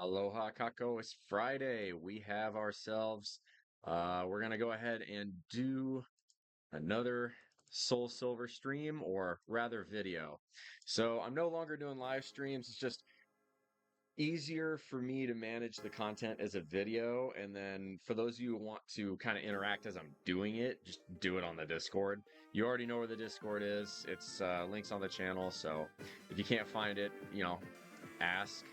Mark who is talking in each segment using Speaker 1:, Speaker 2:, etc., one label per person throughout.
Speaker 1: Aloha Kako, it's Friday. We have ourselves, we're gonna go ahead and do another SoulSilver stream, or rather video. So I'm no longer doing live streams. It's just easier for me to manage the content as a video. And then for those of you who want to kind of interact as I'm doing it, just do it on the Discord. You already know where the Discord is. It's links on the channel. So if you can't find it, ask.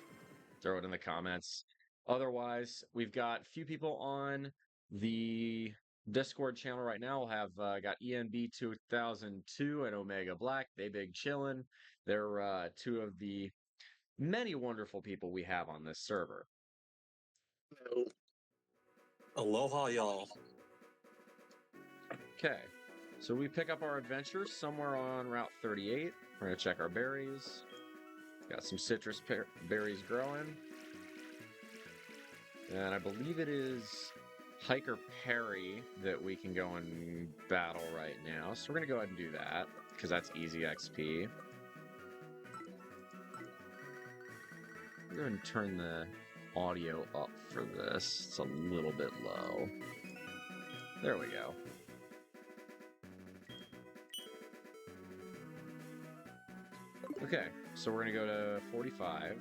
Speaker 1: Throw it in the comments. Otherwise, we've got a few people on the Discord channel right now. We'll have got ENB 2002 and Omega Black. They big chillin'. They're two of the many wonderful people we have on this server.
Speaker 2: Aloha, y'all.
Speaker 1: Okay, so we pick up our adventure somewhere on Route 38. We're gonna check our berries. Got some citrus berries growing. And I believe it is Hiker Perry that we can go and battle right now. So we're going to go ahead and do that, because that's easy XP. Go ahead and turn the audio up for this. It's a little bit low. There we go. Okay, so we're going to go to 45.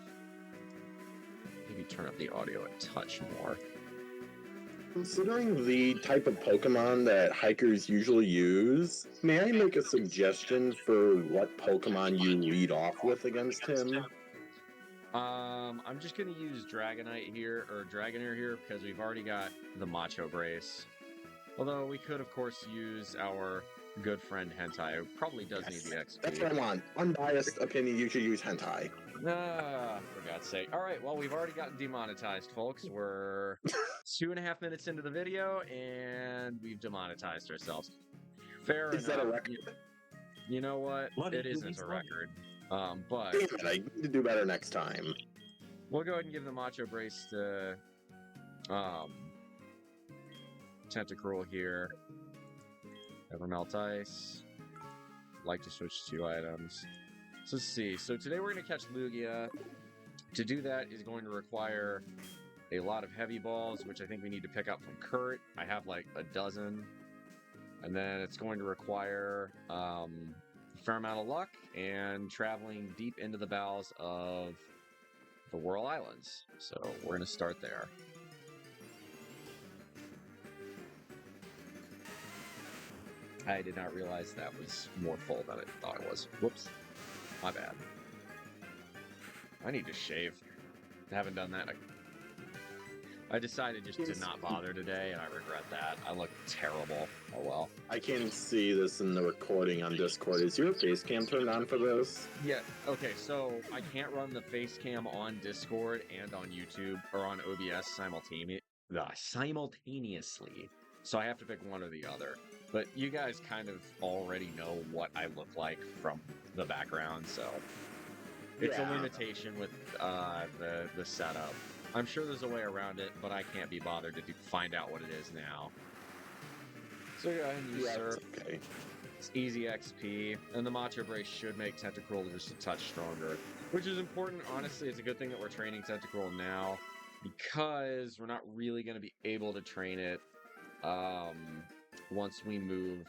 Speaker 1: Maybe turn up the audio a touch more.
Speaker 3: Considering the type of Pokemon that hikers usually use, may I make a suggestion for what Pokemon you lead off with against him?
Speaker 1: I'm just gonna use Dragonite here, or Dragonair here, because we've already got the Macho Brace. Although we could, of course, use our good friend Hentai, who probably does need the XP.
Speaker 3: That's what I want. Unbiased opinion, you should use Hentai.
Speaker 1: For God's sake. Alright, well, we've already gotten demonetized, folks. We're 2.5 minutes into the video, and we've demonetized ourselves. Fair enough.
Speaker 3: Is that a record?
Speaker 1: You know what? It isn't a record. But...
Speaker 3: Damn it, I need to do better next time.
Speaker 1: We'll go ahead and give the Macho Brace to... Tentacruel here. Never melt ice. Like to switch 2 items. So let's see. So today we're going to catch Lugia. To do that is going to require a lot of heavy balls, which I think we need to pick up from Kurt. I have like a dozen. And then it's going to require a fair amount of luck and traveling deep into the bowels of the Whirl Islands. So we're going to start there. I did not realize that was more full than I thought it was. Whoops. My bad. I need to shave. I haven't done that. I decided just to not bother today, and I regret that. I look terrible. Oh well.
Speaker 3: I can see this in the recording on Discord. Is your face cam turned on for this?
Speaker 1: Yeah, okay, so I can't run the face cam on Discord and on YouTube, or on OBS simultaneously. So I have to pick one or the other. But you guys kind of already know what I look like from the background, so it's a limitation with the setup. I'm sure there's a way around it, but I can't be bothered to find out what it is now. So go ahead and use Surf.
Speaker 3: Okay.
Speaker 1: It's easy XP, and the Macho Brace should make Tentacruel just a touch stronger, which is important. Honestly, it's a good thing that we're training Tentacruel now, because we're not really going to be able to train it once we move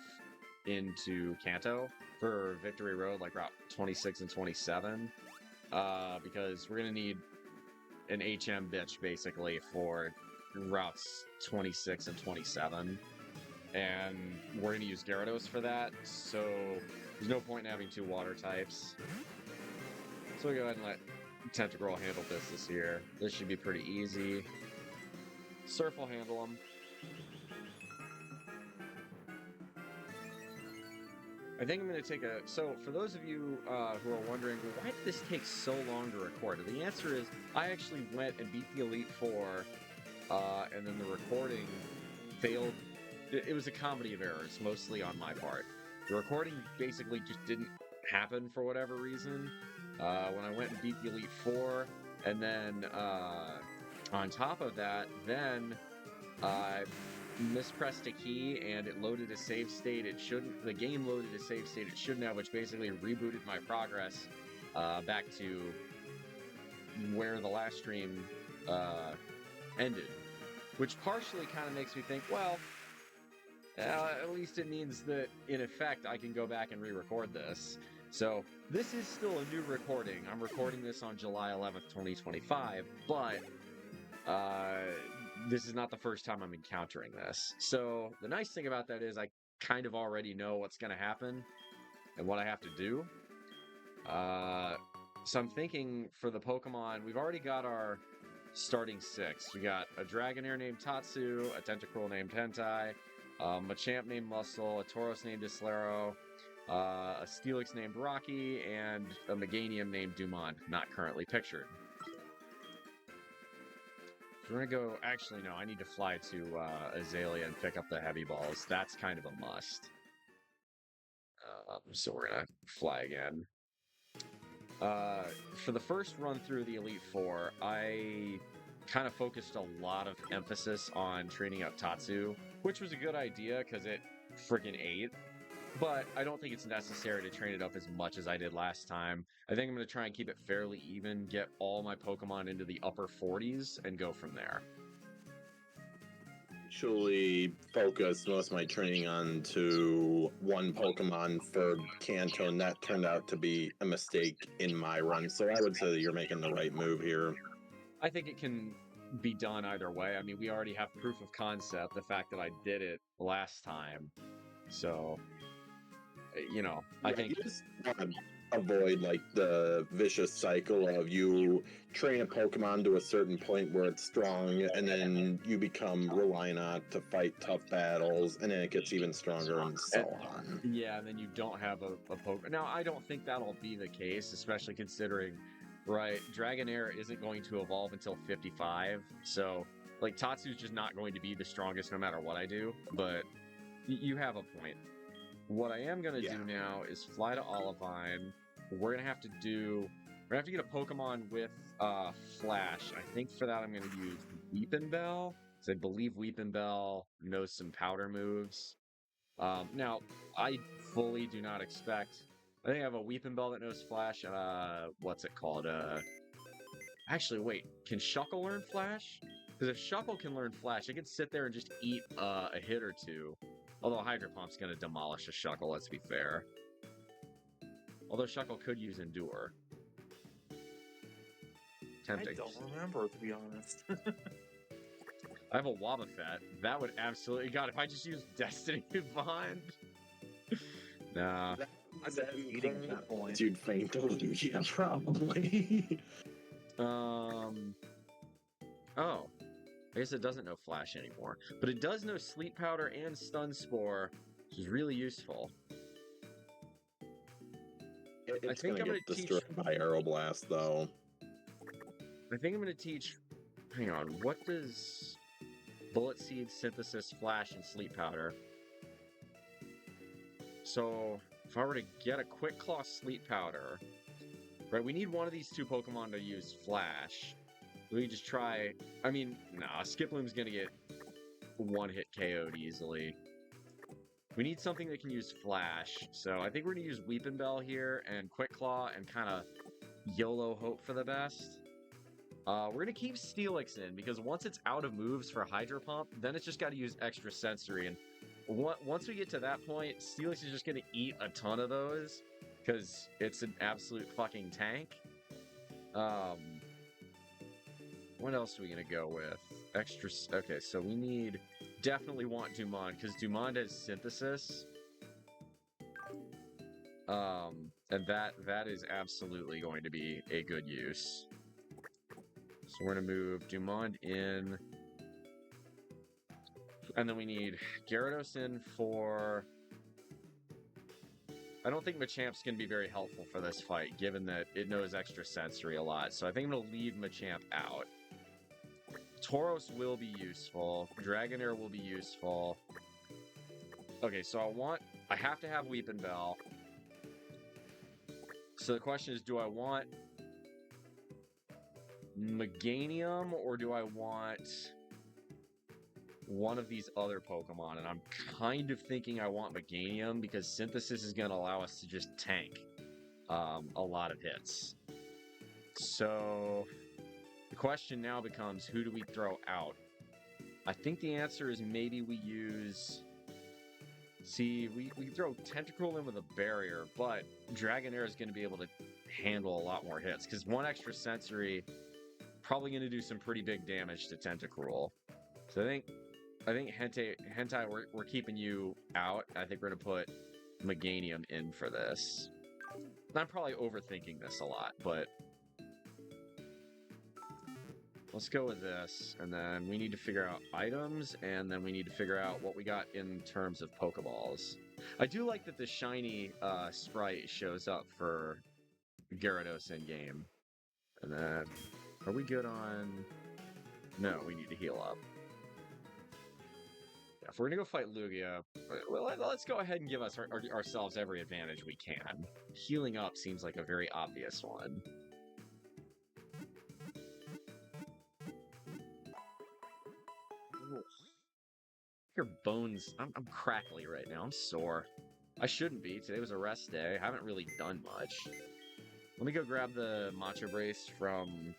Speaker 1: into Kanto for Victory Road, like Route 26 and 27, because we're going to need an HM bitch, basically, for routes 26 and 27, and we're going to use Gyarados for that, so there's no point in having 2 water types. So we go ahead and let Tentacruel handle this year. This should be pretty easy. Surf will handle them. I think I'm going to take a... So, for those of you who are wondering, well, why did this take so long to record? The answer is, I actually went and beat the Elite Four, and then the recording failed. It was a comedy of errors, mostly on my part. The recording basically just didn't happen for whatever reason. When I went and beat the Elite Four, and then on top of that, then I mispressed a key and it loaded a save state it shouldn't. The game loaded a save state it shouldn't have, which basically rebooted my progress back to where the last stream ended, which partially kind of makes me think, well, at least it means that, in effect, I can go back and re-record this. So this is still a new recording. I'm recording this on July 11th, 2025, but this is not the first time I'm encountering this. So the nice thing about that is I kind of already know what's going to happen and what I have to do. So I'm thinking for the Pokemon, we've already got our starting 6. We got a Dragonair named Tatsu, a Tentacruel named Hentai, a Machamp named Muscle, a Tauros named Islero, a Steelix named Rocky, and a Meganium named Dumont, not currently pictured. So we're gonna go. Actually, no, I need to fly to Azalea and pick up the heavy balls. That's kind of a must. So we're gonna fly again. For the first run through the Elite Four, I kind of focused a lot of emphasis on training up Tatsu, which was a good idea because it freaking ate. But I don't think it's necessary to train it up as much as I did last time. I think I'm going to try and keep it fairly even, get all my Pokemon into the upper 40s, and go from there.
Speaker 3: Actually focused most of my training onto one Pokemon for Kanto, and that turned out to be a mistake in my run. So I would say that you're making the right move here.
Speaker 1: I think it can be done either way. I mean, we already have proof of concept, the fact that I did it last time. So, you know, I think...
Speaker 3: You just want to avoid like the vicious cycle of you train a Pokemon to a certain point where it's strong, and then you become reliant on it to fight tough battles, and then it gets even stronger and so on.
Speaker 1: Yeah, and then you don't have a Pokemon. Now, I don't think that'll be the case, especially considering, right, Dragonair isn't going to evolve until 55, so, like, Tatsu's just not going to be the strongest no matter what I do, but you have a point. What I am going to do now is fly to Olivine. We're going to have to get a Pokemon with Flash. I think for that I'm going to use Weepinbell, because I believe Weepinbell knows some powder moves. Now, I fully do not expect... I think I have a Weepinbell that knows Flash. What's it called? Actually, wait. Can Shuckle learn Flash? Because if Shuckle can learn Flash, it can sit there and just eat a hit or two. Although Hydro Pump's going to demolish a Shuckle, let's be fair. Although Shuckle could use Endure. Tempting.
Speaker 2: I don't remember, to be honest.
Speaker 1: I have a Wobbuffet. That would absolutely... God, if I just used Destiny Bond... Nah.
Speaker 2: That's eating at that point.
Speaker 3: You'd faint a Lugia, probably.
Speaker 1: Oh. I guess it doesn't know Flash anymore. But it does know Sleep Powder and Stun Spore, which is really useful.
Speaker 3: It's going to get destroyed by Aeroblast, though.
Speaker 1: I think I'm going to teach... Hang on, what does Bullet Seed, Synthesis, Flash, and Sleep Powder? So, if I were to get a Quick Claw Sleep Powder... Right, we need one of these two Pokemon to use Flash. We just try... I mean, nah, Skiploom's gonna get one-hit KO'd easily. We need something that can use Flash, so I think we're gonna use Weepinbell here and Quick Claw and kind of YOLO hope for the best. We're gonna keep Steelix in, because once it's out of moves for Hydro Pump, then it's just gotta use Extra Sensory, and once we get to that point, Steelix is just gonna eat a ton of those, because it's an absolute fucking tank. What else are we gonna go with? Okay, so we definitely want Dumont, because Dumont has Synthesis. And that is absolutely going to be a good use. So we're gonna move Dumont in. And then we need Gyarados in for... I don't think Machamp's going to be very helpful for this fight, given that it knows Extra Sensory a lot. So I think I'm going to leave Machamp out. Tauros will be useful. Dragonair will be useful. Okay, so I have to have Weepinbell. So the question is, do I want Meganium, or do I want one of these other Pokemon? And I'm kind of thinking I want Meganium, because Synthesis is going to allow us to just tank a lot of hits. So the question now becomes, who do we throw out? I think the answer is maybe we use... See, we throw Tentacruel in with a barrier, but Dragonair is going to be able to handle a lot more hits, because one extra sensory probably going to do some pretty big damage to Tentacruel. So I think Hentai, we're keeping you out. I think we're going to put Meganium in for this. I'm probably overthinking this a lot, but let's go with this, and then we need to figure out items, and then we need to figure out what we got in terms of Pokeballs. I do like that the shiny sprite shows up for Gyarados in-game. And then, are we good on... No, we need to heal up. Yeah, if we're gonna go fight Lugia, well, let's go ahead and give us ourselves every advantage we can. Healing up seems like a very obvious one. Your bones... I'm crackly right now. I'm sore. I shouldn't be. Today was a rest day. I haven't really done much. Let me go grab the Macho Brace from...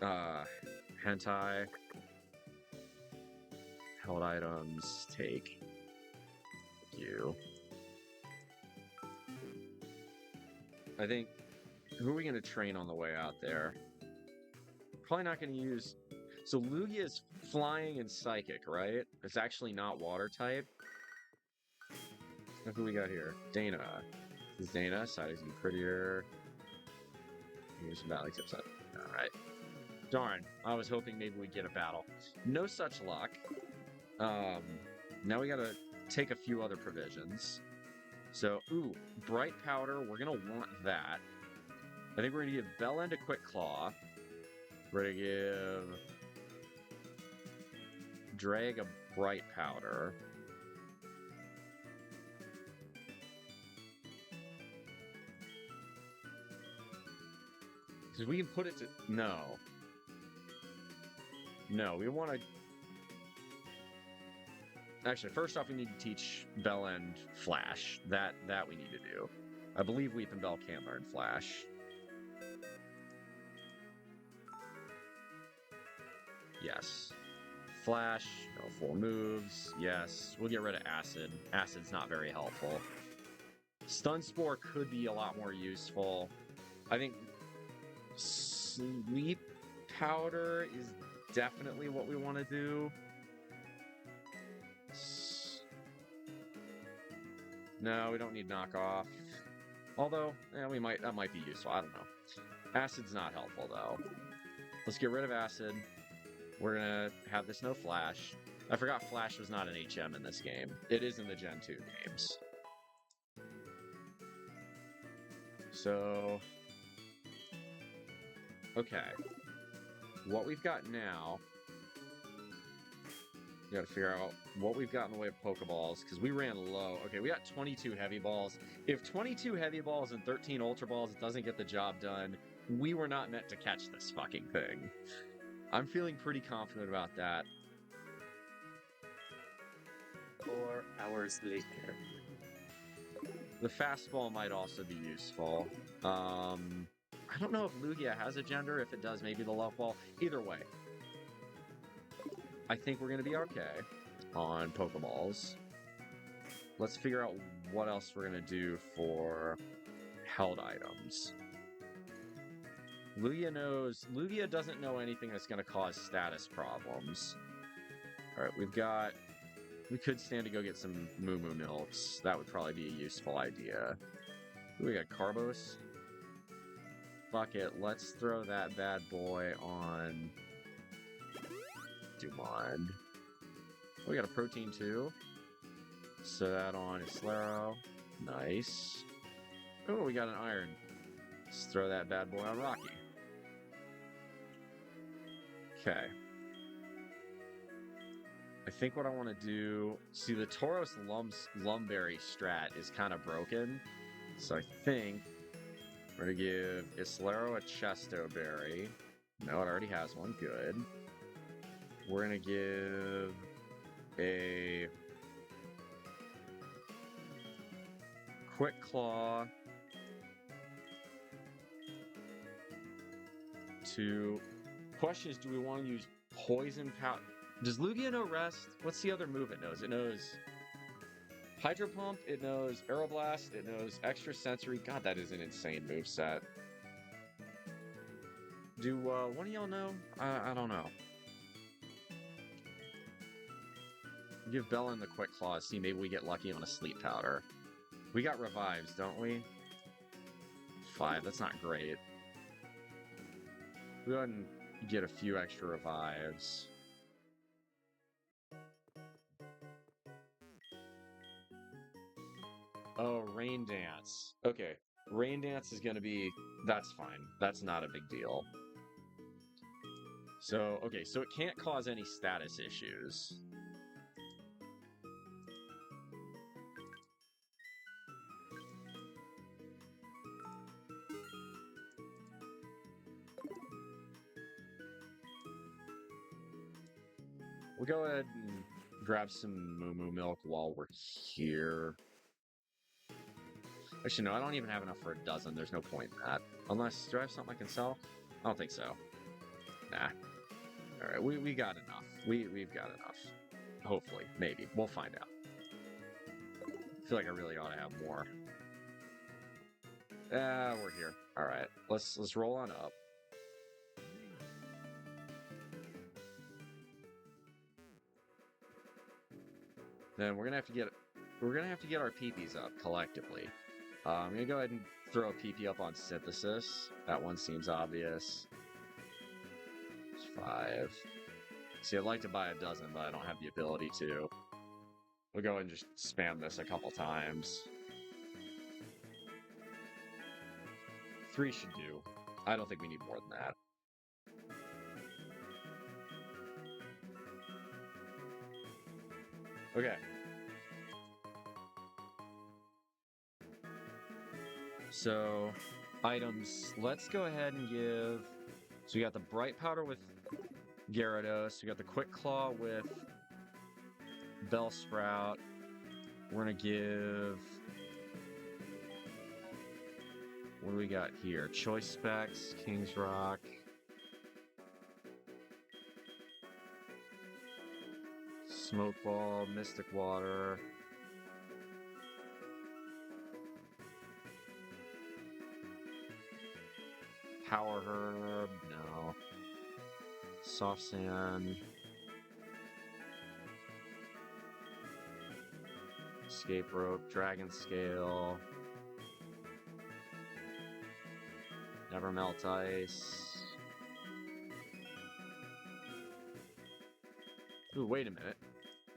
Speaker 1: Hentai. Held items. Take. Thank you. I think... Who are we going to train on the way out there? Probably not going to use... So Lugia is flying and psychic, right? It's actually not water type. Look who we got here. Dana. This is Dana. Side is even prettier. Here's some battle tips. Alright. Darn. I was hoping maybe we'd get a battle. No such luck. Now we gotta take a few other provisions. So, ooh, Bright Powder. We're gonna want that. I think we're gonna give Bellend a Quick Claw. We're gonna give Drag a Bright Powder. Because we can put it to... No. No, we want to... Actually, first off, we need to teach Bellend Flash. That we need to do. I believe Weepin' Bell can learn Flash. Yes. Flash, no full moves. Yes. We'll get rid of Acid. Acid's not very helpful. Stun Spore could be a lot more useful. I think Sleep Powder is definitely what we want to do. No, we don't need knockoff. Although, we might. That might be useful. I don't know. Acid's not helpful though. Let's get rid of Acid. We're gonna have this no Flash. I forgot Flash was not an HM in this game. It is in the Gen 2 games. So... Okay. What we've got now... We gotta figure out what we've got in the way of Pokeballs, because we ran low. Okay, we got 22 Heavy Balls. If 22 Heavy Balls and 13 Ultra Balls doesn't get the job done, we were not meant to catch this fucking thing. I'm feeling pretty confident about that.
Speaker 2: 4 hours later.
Speaker 1: The fastball might also be useful. I don't know if Lugia has a gender. If it does, maybe the love ball. Either way, I think we're going to be okay on Pokeballs. Let's figure out what else we're going to do for held items. Lugia doesn't know anything that's going to cause status problems. Alright, we could stand to go get some Moo Moo Milks. That would probably be a useful idea. Ooh, we got Carbos. Fuck it, let's throw that bad boy on Dumond. We got a protein too. So that on Islero. Nice. Oh, we got an iron. Let's throw that bad boy on Rocky. Okay. I think what I want to do... See, the Tauros Lumberry strat is kind of broken. So I think we're going to give Islero a Chesto Berry. No, it already has one. Good. We're going to give a Quick Claw 2. Question is, do we want to use poison powder? Does Lugia know rest? What's the other move it knows? It knows Hydro Pump, it knows Aeroblast, it knows Extra Sensory. God, that is an insane moveset. Do one of y'all know? I don't know. Give Bellin the Quick Claw. See, maybe we get lucky on a Sleep Powder. We got revives, don't we? 5. That's not great. We'll go ahead and get a few extra revives. Oh, Rain Dance. Okay. Rain Dance is going to be... That's fine. That's not a big deal. So, okay. So it can't cause any status issues. We'll go ahead and grab some Moo Moo Milk while we're here. Actually, no, I don't even have enough for a dozen. There's no point in that. Unless, do I have something I can sell? I don't think so. Nah. Alright, we got enough. We've got enough. Hopefully. Maybe. We'll find out. I feel like I really ought to have more. We're here. Alright. Let's roll on up. Then we're gonna have to get our peepees up collectively. I'm gonna go ahead and throw a PP up on Synthesis. That one seems obvious. It's 5. See, I'd like to buy a dozen, but I don't have the ability to. We'll go and just spam this a couple times. 3 should do. I don't think we need more than that. Okay. So, items. Let's go ahead and give... So we got the Bright Powder with Gyarados. We got the Quick Claw with Bellsprout. We're going to give... What do we got here? Choice Specs, King's Rock. Smoke Ball, Mystic Water. Power Herb, no. Soft Sand. Escape Rope, Dragon Scale. Never Melt Ice. Ooh, wait a minute.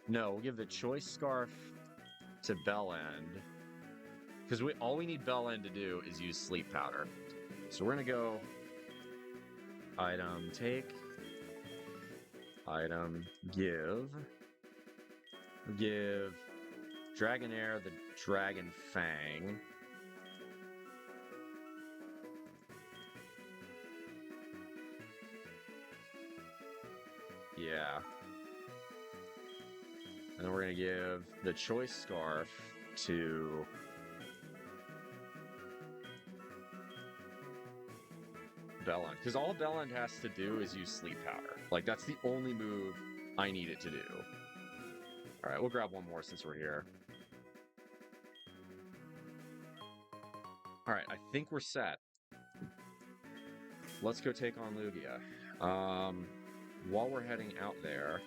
Speaker 1: No, we'll give the Choice Scarf to Bellend. Because all we need Bellend to do is use Sleep Powder. So we're going to go item take, item give Dragonair the Dragon Fang. Yeah. And then we're going to give the Choice Scarf to Bellend. Because all Bellend has to do is use Sleep Powder. Like, that's the only move I need it to do. Alright, we'll grab one more since we're here. Alright, I think we're set. Let's go take on Lugia. While we're heading out there...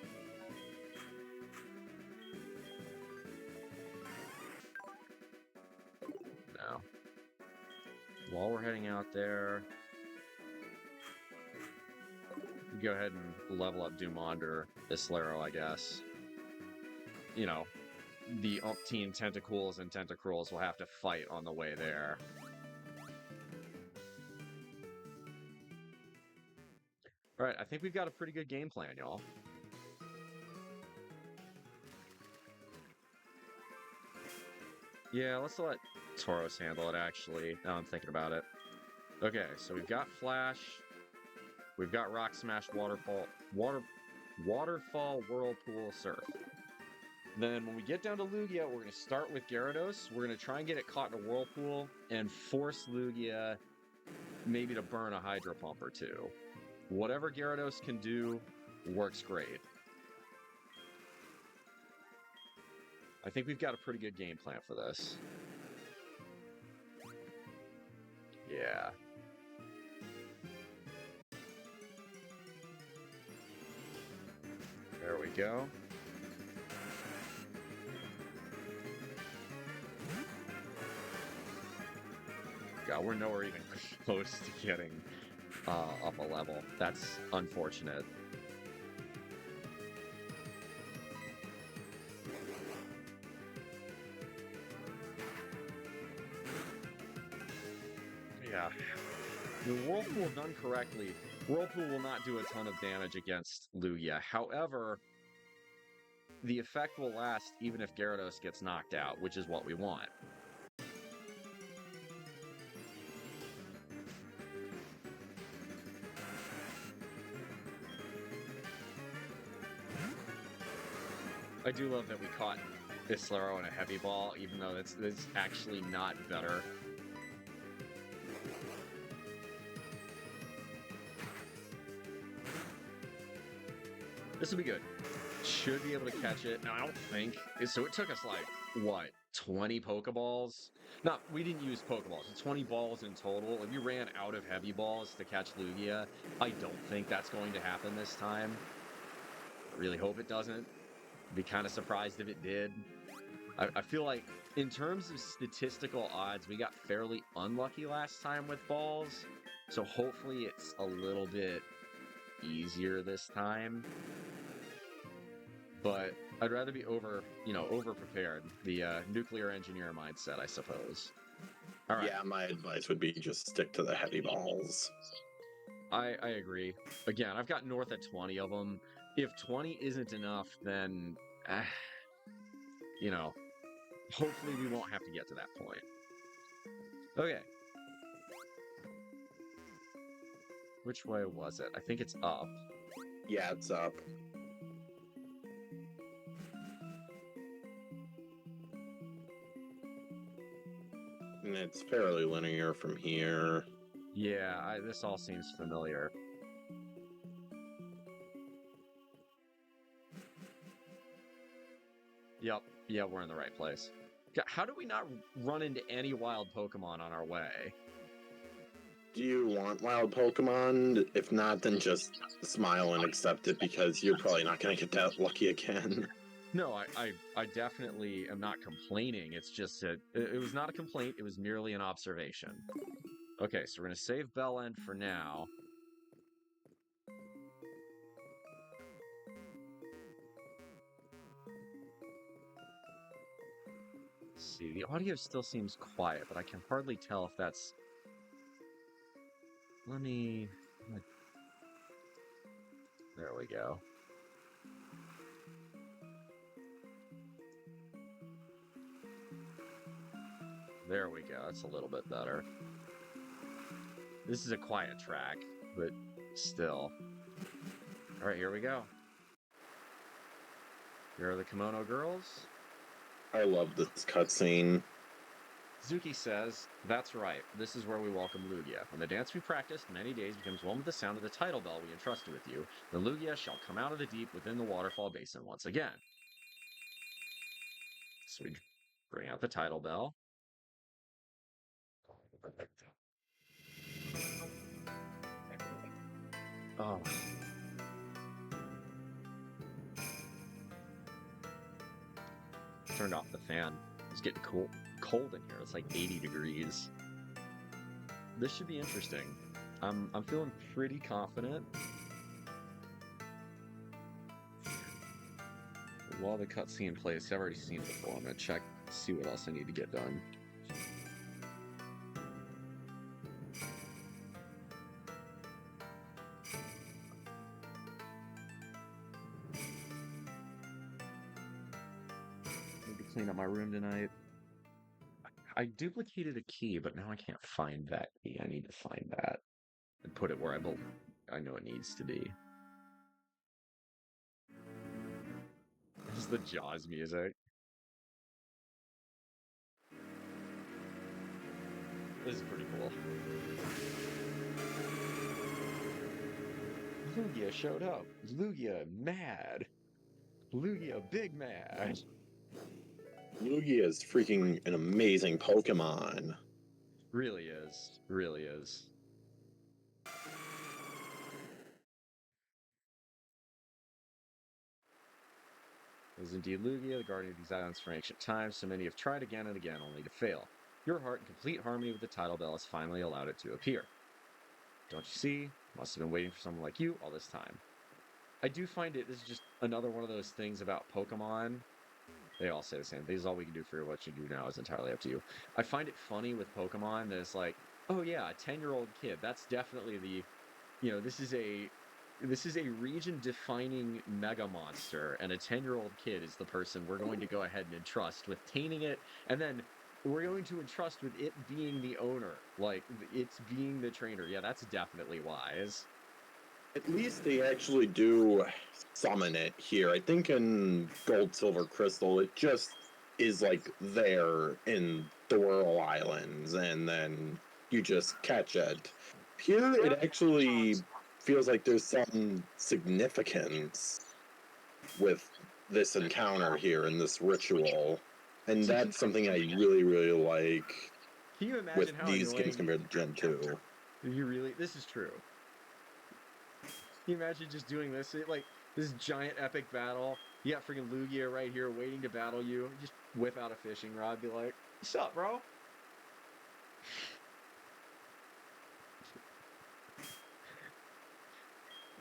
Speaker 1: No. While we're heading out there... Go ahead and level up Dumonder, Islero, I guess. You know, the umpteen Tentacools and Tentacruels will have to fight on the way there. Alright, I think we've got a pretty good game plan, y'all. Yeah, let's let Tauros handle it, actually. Now I'm thinking about it. Okay, so we've got Flash. We've got Rock Smash, Waterfall, Whirlpool, Surf. Then when we get down to Lugia, we're going to start with Gyarados. We're going to try and get it caught in a Whirlpool and force Lugia maybe to burn a Hydro Pump or two. whatever Gyarados can do works great. I think we've got a pretty good game plan for this. Yeah. There we go. God, we're nowhere even close to getting up a level. That's unfortunate. Yeah. The Whirlpool done correctly, Whirlpool will not do a ton of damage against Lugia. However, the effect will last even if Gyarados gets knocked out, which is what we want. I do love that we caught Islaro in a heavy ball, even though it's actually not better. This will be good. Should be able to catch it. Now, I don't think. So it took us like, what, 20 Pokeballs? No, we didn't use Pokeballs. It's 20 balls in total. If you ran out of heavy balls to catch Lugia, I don't think that's going to happen this time. I really hope it doesn't. Be kind of surprised if it did. I feel like in terms of statistical odds, we got fairly unlucky last time with balls. So hopefully it's a little bit easier this time. But I'd rather be over prepared. The nuclear engineer mindset, I suppose. All right.
Speaker 3: Yeah, my advice would be just stick to the heavy balls.
Speaker 1: I agree. Again, I've got north of 20 of them. If 20 isn't enough, then, hopefully we won't have to get to that point. Okay. Which way was it? I think it's up.
Speaker 3: Yeah, it's up. And it's fairly linear from here.
Speaker 1: Yeah, this all seems familiar. Yep, yeah, we're in the right place. How do we not run into any wild Pokemon on our way?
Speaker 3: Do you want wild Pokemon? If not, then just smile and accept it because you're probably not going to get that lucky again.
Speaker 1: No, I definitely am not complaining. It's just that it was not a complaint. It was merely an observation. Okay, so we're going to save Bellend for now. Let's see, the audio still seems quiet, but I can hardly tell if that's... Let me... There we go. There we go. That's a little bit better. This is a quiet track, but still. All right, here we go. Here are the Kimono Girls.
Speaker 3: I love this cutscene.
Speaker 1: Zuki says, "That's right. This is where we welcome Lugia. When the dance we practiced many days becomes one with the sound of the title bell we entrusted with you, the Lugia shall come out of the deep within the waterfall basin once again." So we bring out the title bell. Oh. Turned off the fan. It's getting cold in here. It's like 80 degrees. This should be interesting. I'm feeling pretty confident. While the cutscene plays, I've already seen it before. I'm gonna check, see what else I need to get done. Need to clean up my room tonight. I duplicated a key, but now I can't find that key. I need to find that and put it where I know it needs to be. This is the Jaws music. This is pretty cool. Lugia showed up. Lugia mad. Lugia big mad.
Speaker 3: Lugia is freaking an amazing Pokemon.
Speaker 1: Really is. Really is. It is indeed Lugia, the guardian of these islands for ancient times. So many have tried again and again, only to fail. Your heart, in complete harmony with the title bell, has finally allowed it to appear. Don't you see? Must have been waiting for someone like you all this time. I do find this is just another one of those things about Pokemon. They all say the same. This is all we can do for what you do now is entirely up to you. I find it funny with Pokemon that it's like, oh yeah, a 10-year-old kid. That's definitely the, this is a region-defining mega monster, and a 10-year-old kid is the person we're going to go ahead and entrust with taming it, and then we're going to entrust with it being the owner, like it's being the trainer. Yeah, that's definitely wise.
Speaker 3: At least they actually do summon it here. I think in Gold, Silver, Crystal, it just is like there in the Whirl Islands, and then you just catch it. Here, it actually feels like there's some significance with this encounter here in this ritual. And
Speaker 1: So
Speaker 3: that's something I really, really like
Speaker 1: can you
Speaker 3: with
Speaker 1: imagine how
Speaker 3: these games
Speaker 1: annoying
Speaker 3: compared to Gen 2.
Speaker 1: you really? This is true. Can you imagine just doing this? Like this giant epic battle. You got freaking Lugia right here waiting to battle you. Just whip out a fishing rod, be like, "What's up, bro?"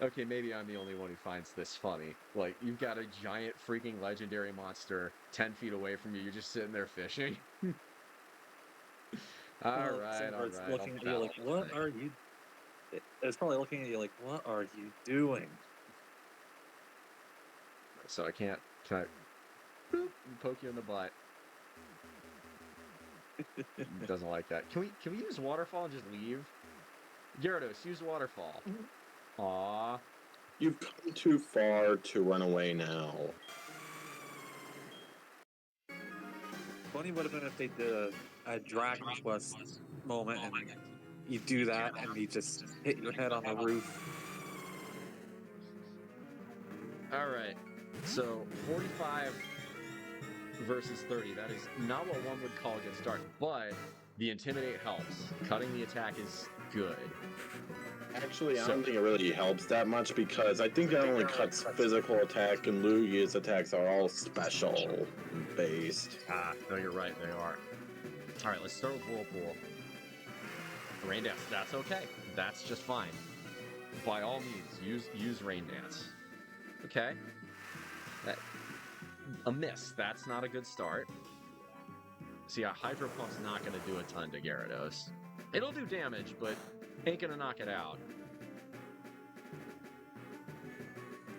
Speaker 1: Okay, maybe I'm the only one who finds this funny. Like, you've got a giant freaking legendary monster 10 feet away from you. You're just sitting there fishing. All
Speaker 2: Well,
Speaker 1: right, all
Speaker 2: Silver's
Speaker 1: right. I'll
Speaker 2: looking at you
Speaker 1: battle
Speaker 2: like,
Speaker 1: this
Speaker 2: what
Speaker 1: thing.
Speaker 2: are you? It's probably looking at you like, what are you doing?
Speaker 1: So I can't. Can I boop, poke you in the butt? Doesn't like that. Can we use waterfall and just leave? Gyarados, use waterfall. Aw.
Speaker 3: You've come too far to run away now.
Speaker 2: Funny would have been if they did a Dragon Quest moment and you do that and you just hit your head on the roof.
Speaker 1: All right. So 45 versus 30. That is not what one would call a good start, but the intimidate helps. Cutting the attack is good.
Speaker 3: Actually, I
Speaker 1: So-
Speaker 3: don't think it really helps that much because I think that only cuts physical attack, and Lugia's attacks are all special based.
Speaker 1: Ah, no, you're right. They are. All right, let's start with Whirlpool. Rain Dance. That's okay. That's just fine. By all means, use Rain Dance. Okay. A miss. That's not a good start. See, a Hydro Pump's not going to do a ton to Gyarados. It'll do damage, but ain't going to knock it out.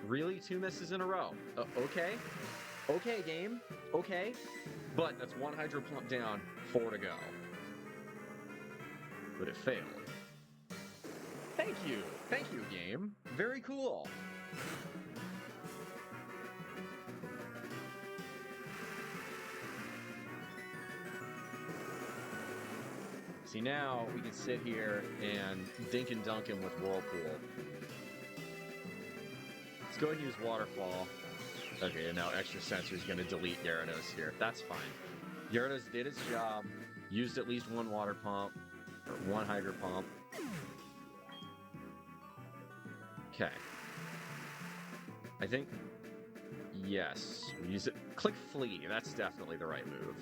Speaker 1: Really? 2 misses in a row. Okay. Okay, game. Okay. But that's 1 Hydro Pump down, 4 to go. But it failed. Thank you. Thank you, game. Very cool. See, now we can sit here and dink and dunk him with Whirlpool. Let's go ahead and use Waterfall. Okay, and now Extra Sensory is going to delete Gyarados here. That's fine. Gyarados did its job, used at least 1 Water Pump, or 1 Hydro Pump. Okay. I think, yes. We use it. Click Flee. That's definitely the right move.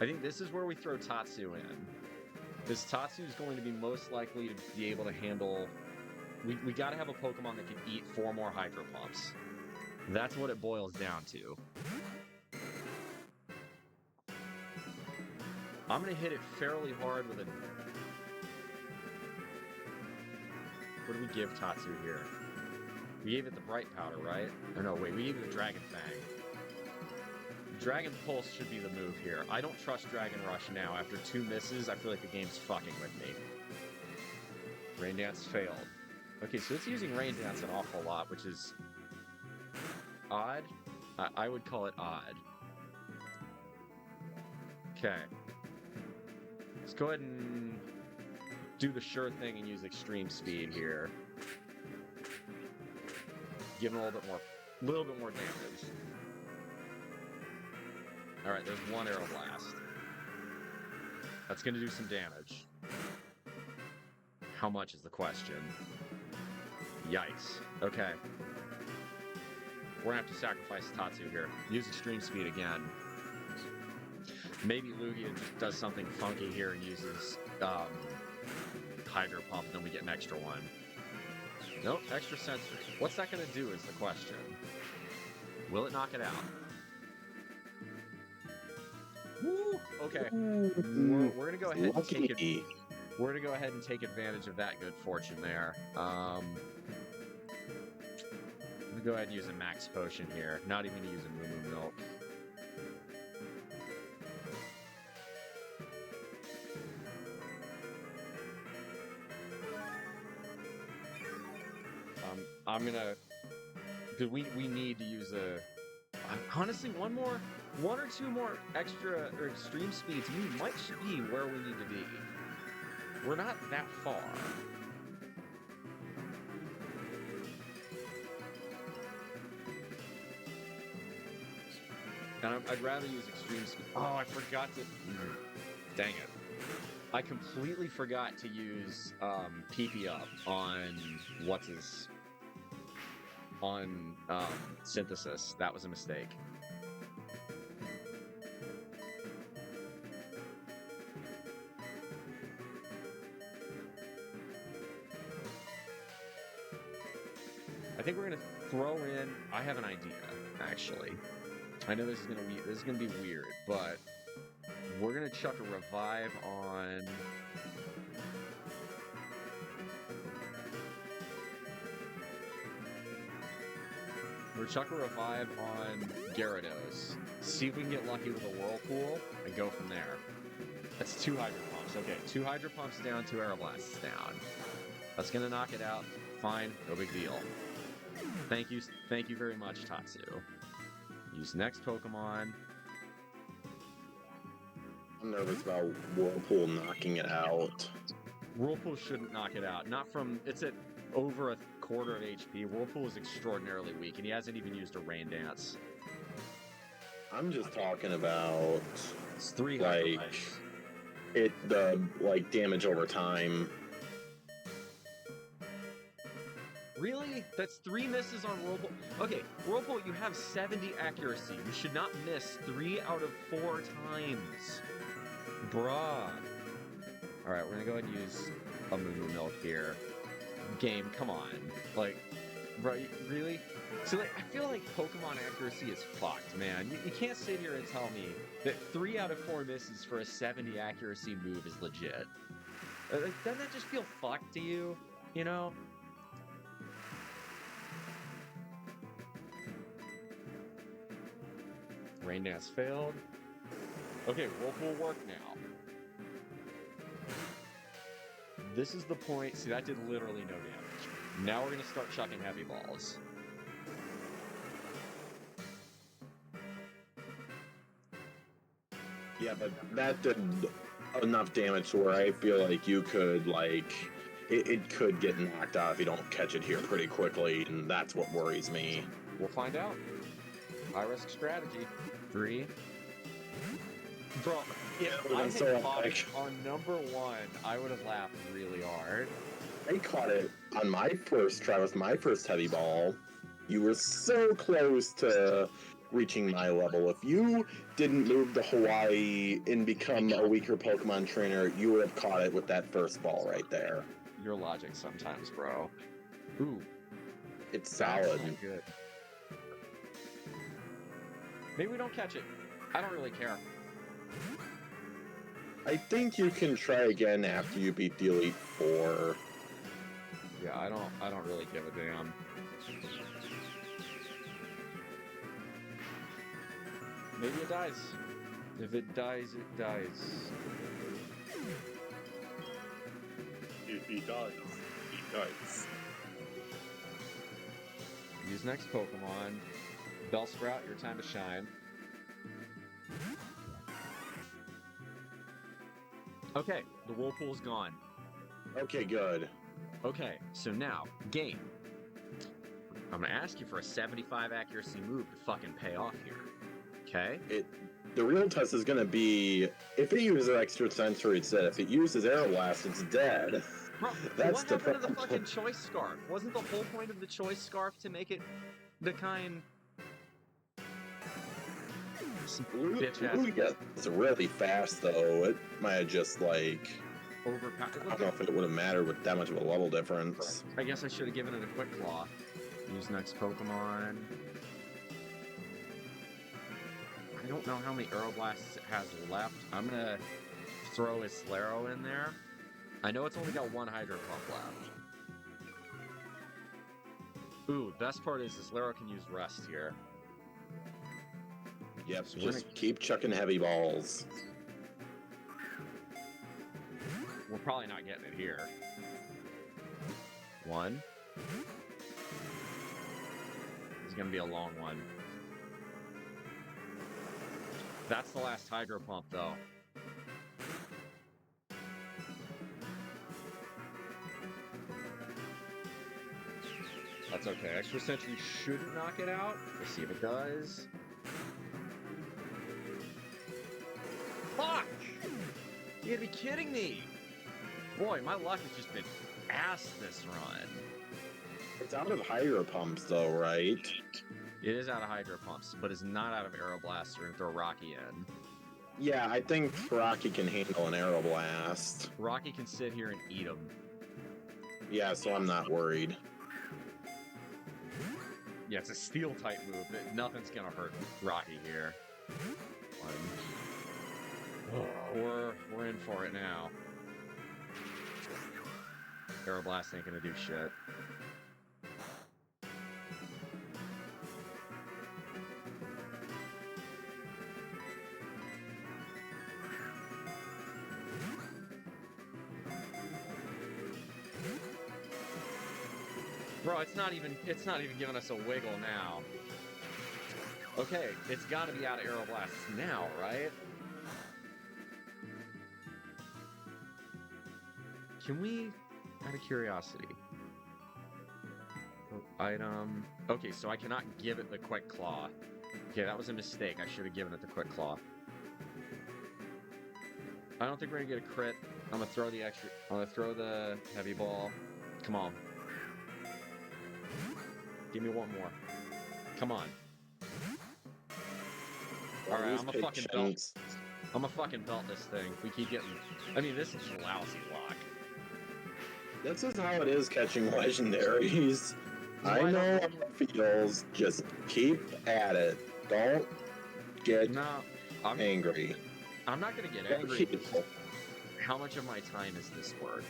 Speaker 1: I think this is where we throw Tatsu in. This Tatsu is going to be most likely to be able to handle... We got to have a Pokemon that can eat 4 more Hydro Pumps. That's what it boils down to. I'm going to hit it fairly hard with a... What do we give Tatsu here? We gave it the Bright Powder, right? Or no, wait, we gave it the Dragon Fang. Dragon Pulse should be the move here. I don't trust Dragon Rush now. After 2 misses, I feel like the game's fucking with me. Rain Dance failed. Okay, so it's using Rain Dance an awful lot, which is odd. I would call it odd. Okay. Let's go ahead and do the sure thing and use Extreme Speed here. give him a little bit more damage. All right, there's one arrow blast. That's going to do some damage. How much is the question? Yikes. Okay. We're going to have to sacrifice Tatsu here. Use extreme speed again. Maybe Lugia just does something funky here and uses Hydro Pump, and then we get an extra one. Nope, extra sensory. What's that going to do is the question. Will it knock it out? Woo! Okay. We're gonna go ahead and take it. We're gonna go ahead and take advantage of that good fortune there. I'm gonna go ahead and use a max potion here. Not even gonna use a Moo Milk. I'm gonna. Cause we need to use a. Honestly, one or two more extra or extreme speeds, we might be where we need to be. We're not that far. And I'd rather use extreme speed. Oh, I forgot to. Dang it. I completely forgot to use PP up on synthesis. That was a mistake. I think we're gonna throw in. I have an idea, actually. I know this is gonna be weird, but we're gonna chuck a revive on. We're chuck a revive on Gyarados. See if we can get lucky with a Whirlpool and go from there. That's 2 Hydro Pumps. Okay, 2 Hydro Pumps down, 2 Aero Blasts down. That's gonna knock it out. Fine, no big deal. Thank you very much, Tatsu. Use next Pokemon.
Speaker 3: I'm nervous about Whirlpool knocking it out.
Speaker 1: Whirlpool shouldn't knock it out. Not from... It's at over a quarter of HP. Whirlpool is extraordinarily weak, and he hasn't even used a Rain Dance.
Speaker 3: I'm just talking about...
Speaker 1: It's 3
Speaker 3: like damage over time.
Speaker 1: Really? That's 3 misses on Whirlpool? Okay, Whirlpool, you have 70 accuracy. You should not miss 3 out of 4 times. Bruh. Alright, we're gonna go ahead and use a Moo Milk here. Game, come on. Like, bro, really? So, like, I feel like Pokemon accuracy is fucked, man. You can't sit here and tell me that 3 out of 4 misses for a 70 accuracy move is legit. Like, doesn't that just feel fucked to you? You know? Rain Dance failed. Okay, Whirlpool work now. This is the point. See, that did literally no damage. Now we're going to start chucking heavy balls.
Speaker 3: Yeah, but that did enough damage to where I feel like you could, like... It could get knocked out if you don't catch it here pretty quickly, and that's what worries me.
Speaker 1: We'll find out. High-risk strategy. 3. Bro, if I had caught it on number 1, I would have laughed really hard.
Speaker 3: I caught it on my first try with my first heavy ball. You were so close to reaching my level. If you didn't move to Hawaii and become a weaker Pokemon trainer, you would have caught it with that first ball right there.
Speaker 1: Your logic sometimes, bro. Ooh.
Speaker 3: It's solid.
Speaker 1: Good. Maybe we don't catch it. I don't really care.
Speaker 3: I think you can try again after you beat the Elite Four.
Speaker 1: Yeah, I don't really give a damn. Maybe it dies. If it dies, it dies.
Speaker 2: If he dies, he dies.
Speaker 1: Use next Pokemon. Bellsprout, your time to shine. Okay, the Whirlpool's gone.
Speaker 3: Okay, good.
Speaker 1: Okay, so now, game. I'm gonna ask you for a 75 accuracy move to fucking pay off here. Okay?
Speaker 3: The real test is going to be if it uses extrasensory, it's dead. If it uses Arrow Blast, it's dead.
Speaker 1: Bro,
Speaker 3: That's
Speaker 1: what
Speaker 3: the
Speaker 1: happened to the
Speaker 3: problem.
Speaker 1: fucking choice scarf? Wasn't the whole point of the choice scarf to make it the kind...
Speaker 3: Lugia is really fast, though. It might have just, like...
Speaker 1: overpowered.
Speaker 3: I don't know if it would have mattered with that much of a level difference.
Speaker 1: I guess I should have given it a quick claw. Use next Pokemon. I don't know how many Aeroblasts it has left. I'm gonna throw a Slaro in there. I know it's only got one Hydro Pump left. Ooh, best part is this Slaro can use Rest here.
Speaker 3: Yep,
Speaker 1: So
Speaker 3: just keep chucking heavy balls.
Speaker 1: We're probably not getting it here. One. This is gonna be a long one. That's the last Hydro Pump, though. That's okay. Extra Sentry shouldn't knock it out. Let's see if it does. Fuck! You gotta be kidding me! Boy, my luck has just been ass this run.
Speaker 3: It's out of Hydro Pumps, though, right?
Speaker 1: It is out of Hydro Pumps, but it's not out of Aeroblast. We're gonna throw Rocky in.
Speaker 3: Yeah, I think Rocky can handle an Arrow Blast.
Speaker 1: Rocky can sit here and eat him.
Speaker 3: Yeah, so I'm not worried.
Speaker 1: Yeah, it's a steel type move. Nothing's gonna hurt Rocky here. We're in for it now. Aeroblast ain't gonna do shit. Bro, it's not even giving us a wiggle now. Okay, it's gotta be out of Aeroblast now, right? Can we, out of curiosity, item... Okay, so I cannot give it the Quick Claw. Okay, that was a mistake. I should have given it the Quick Claw. I don't think we're gonna get a crit. I'm gonna throw the extra... I'm gonna throw the Heavy Ball. Come on. Give me one more. Come on. Alright, I'm a fucking belt. I'm a fucking belt this thing. We keep getting... I mean, this is lousy luck.
Speaker 3: This is how it is catching legendaries. I know how it feels. Just keep at it. Don't get angry.
Speaker 1: I'm not gonna get angry. How much of my time is this worth?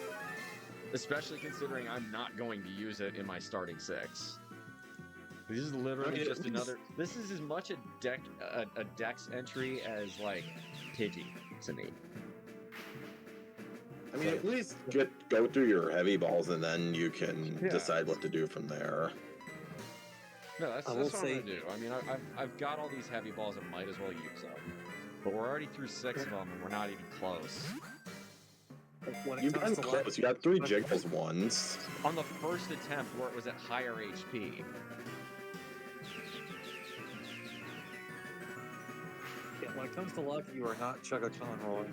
Speaker 1: Especially considering I'm not going to use it in my starting 6. This is literally just another... This is as much a dex entry as, like, Pidgey to me.
Speaker 3: I mean, at least go through your heavy balls and then you can decide what to do from there.
Speaker 1: No, that's what I'm gonna do. I mean, I've got all these heavy balls and might as well use them. But we're already through 6 of them and we're not even close.
Speaker 3: You've gotten close. You got 3 Jiggles once.
Speaker 1: On the first attempt where it was at higher HP.
Speaker 2: Yeah, when it comes to luck, you are not Chugga-Conroy.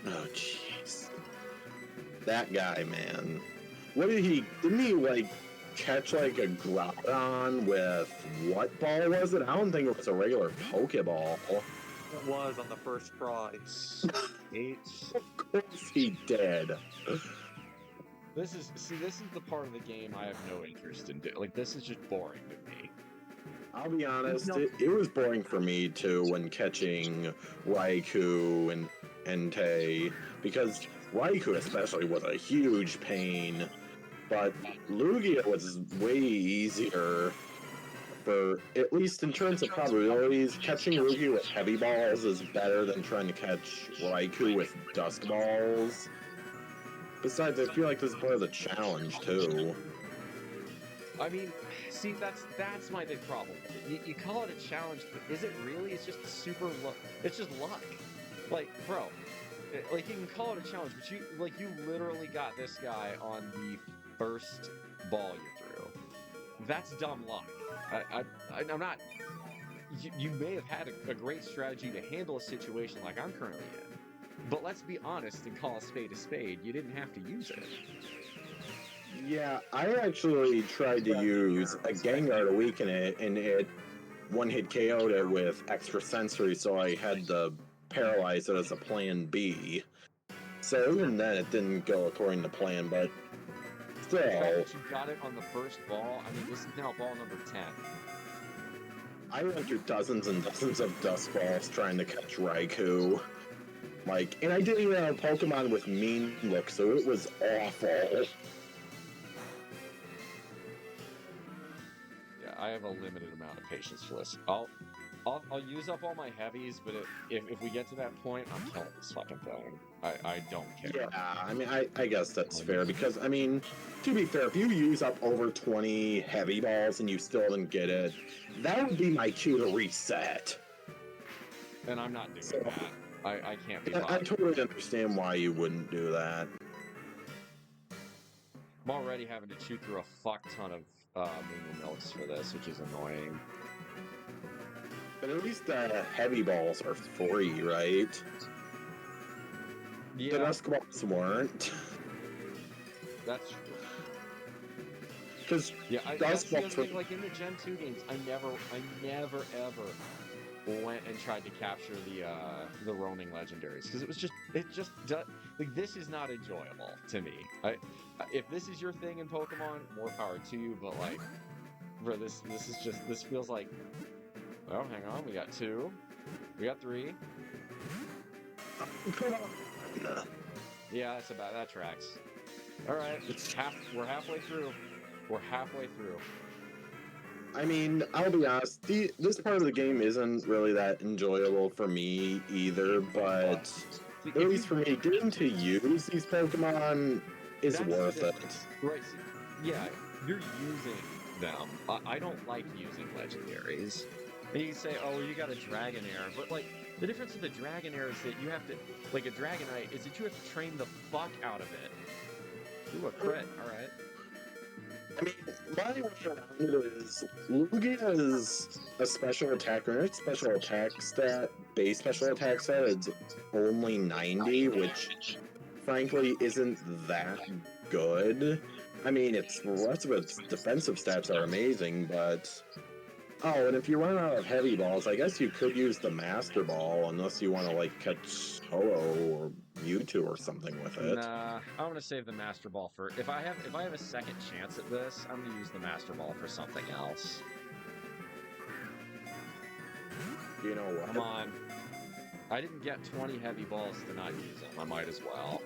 Speaker 3: Oh, jeez. That guy, man. What did he... Didn't he, like, catch, like, a Groudon with... What ball was it? I don't think it was a regular Pokeball.
Speaker 2: It was on the first try.
Speaker 1: 8.
Speaker 3: Of course he did.
Speaker 1: This is the part of the game I have no interest in. Like, this is just boring to me.
Speaker 3: I'll be honest, it was boring for me, too, when catching Raikou and Entei, because Raikou especially was a huge pain, but Lugia was way easier for, at least in terms of probabilities. Catching Lugia with heavy balls is better than trying to catch Raikou with dusk balls. Besides, I feel like this is part of the challenge, too.
Speaker 1: I mean, see, that's my big problem. You call it a challenge, but is it really? It's just super luck. It's just luck. Like, bro, like, you can call it a challenge, but you literally got this guy on the first ball you threw. that's dumb luck. I'm not. You may have had a great strategy to handle a situation like I'm currently in, but let's be honest and call a spade a spade. You didn't have to use it.
Speaker 3: Yeah, I actually tried to use a Gengar to weaken it, and it one-hit KO'd it with extra sensory, so I had to paralyze it as a plan B. So even then, it didn't go according to plan, but
Speaker 1: The fact
Speaker 3: still,
Speaker 1: that you got it on the first ball, I mean, this is now ball number 10.
Speaker 3: I went through dozens and dozens of dust balls trying to catch Raikou. Like, and I didn't even have a Pokemon with mean look, so it was awful.
Speaker 1: Yeah, I have a limited amount of patience for this. I'll use up all my heavies, but if we get to that point, I'm killing this fucking thing. I don't care.
Speaker 3: Yeah, I mean, I guess that's fair, because, I mean, to be fair, if you use up over 20 heavy balls and you still didn't get it, that would be my cue to reset.
Speaker 1: And I'm not doing that. I can't be
Speaker 3: I
Speaker 1: bothered.
Speaker 3: totally understand why you wouldn't do that.
Speaker 1: I'm already having to chew through a fuck ton of Moo Milks for this, which is annoying.
Speaker 3: But at least the heavy balls are free, right?
Speaker 1: Yeah,
Speaker 3: The dusk balls weren't.
Speaker 1: that's true.
Speaker 3: Because
Speaker 1: Yeah, that's
Speaker 3: dusk
Speaker 1: the other
Speaker 3: balls were...
Speaker 1: thing. Like in the Gen 2 games, I never ever went and tried to capture the roaming legendaries, because it just like, this is not enjoyable to me. If this is your thing in Pokemon, more power to you. But like, bro, this feels like, oh, hang on, we got 2, we got 3.
Speaker 3: Come on.
Speaker 1: Yeah, that tracks. All right, we're halfway through. We're halfway through.
Speaker 3: I mean, I'll be honest, this part of the game isn't really that enjoyable for me either, but at least for me, getting to use these Pokemon is worth it.
Speaker 1: Right, yeah, you're using them. I don't like using legendaries. And you can say, oh, you got a Dragonair, but like, the difference with a Dragonair is that you have to, like a Dragonite, is that you have to train the fuck out of it. Ooh, a crit, alright.
Speaker 3: I mean, my way around it is, Lugia is a special attacker, and its special attack stat, base special attack stat, is only 90, which frankly isn't that good. I mean, the rest of its defensive stats are amazing, but... Oh, and if you run out of heavy balls, I guess you could use the Master Ball, unless you want to, like, catch Ho-Oh or Mewtwo or something with it.
Speaker 1: Nah, I'm gonna save the Master Ball for... If I have a second chance at this, I'm gonna use the Master Ball for something else.
Speaker 3: You know what?
Speaker 1: Come on. I didn't get 20 heavy balls to not use them. I might as well.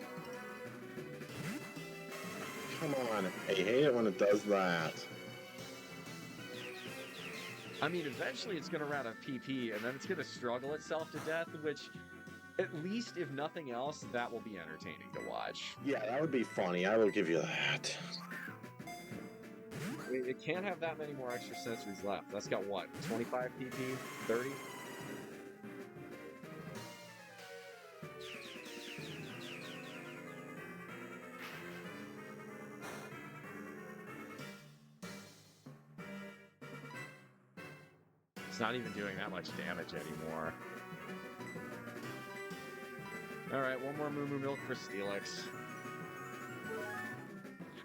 Speaker 3: Come on. I hate it when it does that.
Speaker 1: I mean, eventually it's going to run out of PP, and then it's going to struggle itself to death, which, at least if nothing else, that will be entertaining to watch.
Speaker 3: Yeah, that would be funny. I will give you that.
Speaker 1: I mean, it can't have that many more extra sensories left. That's got, what, 25 PP? 30? It's not even doing that much damage anymore. Alright, one more Moo Moo Milk for Steelix.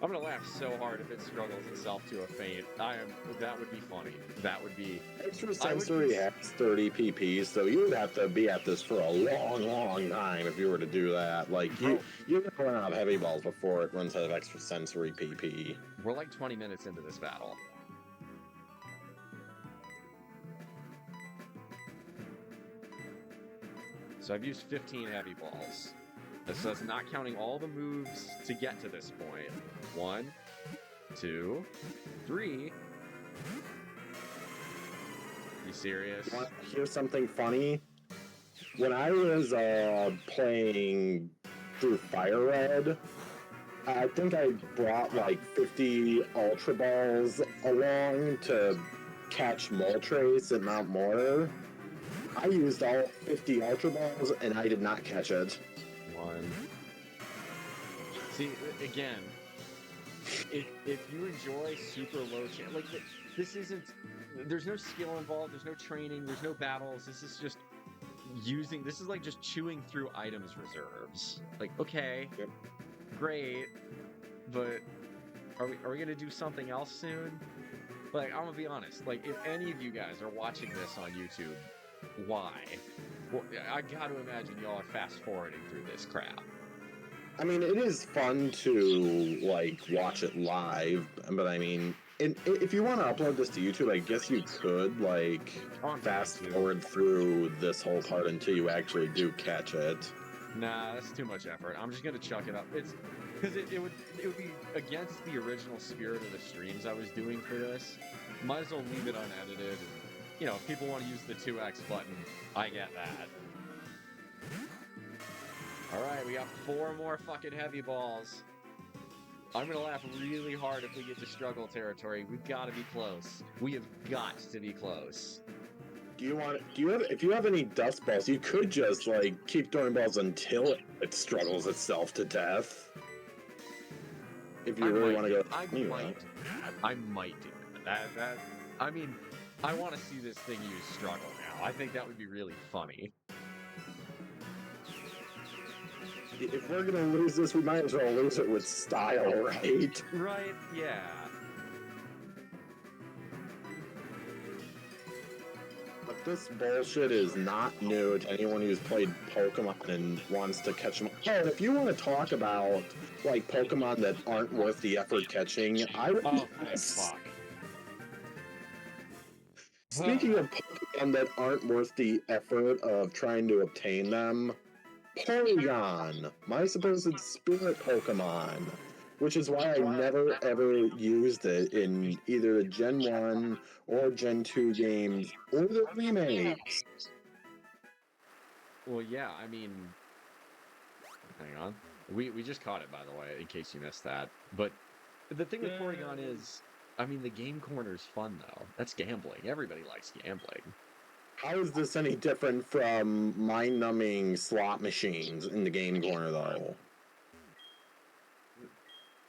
Speaker 1: I'm gonna laugh so hard if it struggles itself to a faint. That would be funny. That would be...
Speaker 3: Extra sensory has 30 PP, so you would have to be at this for a long, long time if you were to do that. Like, you're gonna run out of heavy balls before it runs out of extra sensory PP.
Speaker 1: We're like 20 minutes into this battle. So I've used 15 heavy balls. So that's not counting all the moves to get to this point. 1, 2, 3. You serious?
Speaker 3: Here's something funny. When I was playing through Fire Red, I think I brought like 50 Ultra Balls along to catch Moltres at Mount Morer. I used all 50 Ultra Balls, and I did not catch it.
Speaker 1: 1. See, again, if you enjoy super low chance, like this isn't. There's no skill involved. There's no training. There's no battles. This is just using. This is like just chewing through items reserves. Like, okay,
Speaker 3: Yep.
Speaker 1: great, but are we gonna do something else soon? Like, I'm gonna be honest. Like, if any of you guys are watching this on YouTube, why? Well, I got to imagine y'all are fast forwarding through this crap.
Speaker 3: I mean, it is fun to like watch it live, but I mean, if you want to upload this to YouTube, I guess you could like fast forward through this whole part until you actually do catch it.
Speaker 1: Nah, that's too much effort. I'm just gonna chuck it up. It's because it would be against the original spirit of the streams I was doing for this. Might as well leave it unedited. And, you know, if people want to use the 2x button, I get that. Alright, we got 4 more fucking heavy balls. I'm gonna laugh really hard if we get to struggle territory. We've got to be close. We have got to be close.
Speaker 3: If you have any dust balls, you could just like keep throwing balls until it struggles itself to death. If you really want to go,
Speaker 1: I might do that. I mean, I want to see this thing use struggle now. I think that would be really funny.
Speaker 3: If we're gonna lose this, we might as well lose it with style, right?
Speaker 1: Right? Yeah.
Speaker 3: But this bullshit is not new to anyone who's played Pokemon and wants to catch them. Oh, and if you want to talk about like Pokemon that aren't worth the effort catching, I would.
Speaker 1: Oh, fuck.
Speaker 3: Speaking of Pokemon that aren't worth the effort of trying to obtain them, Porygon, my supposed spirit Pokemon, which is why I never ever used it in either the Gen 1 or Gen 2 games or the remakes.
Speaker 1: Well, yeah, I mean, hang on. We just caught it, by the way, in case you missed that. But the thing with Porygon is, I mean, the game corner's fun, though. That's gambling. Everybody likes gambling.
Speaker 3: How is this any different from mind-numbing slot machines in the game corner, though?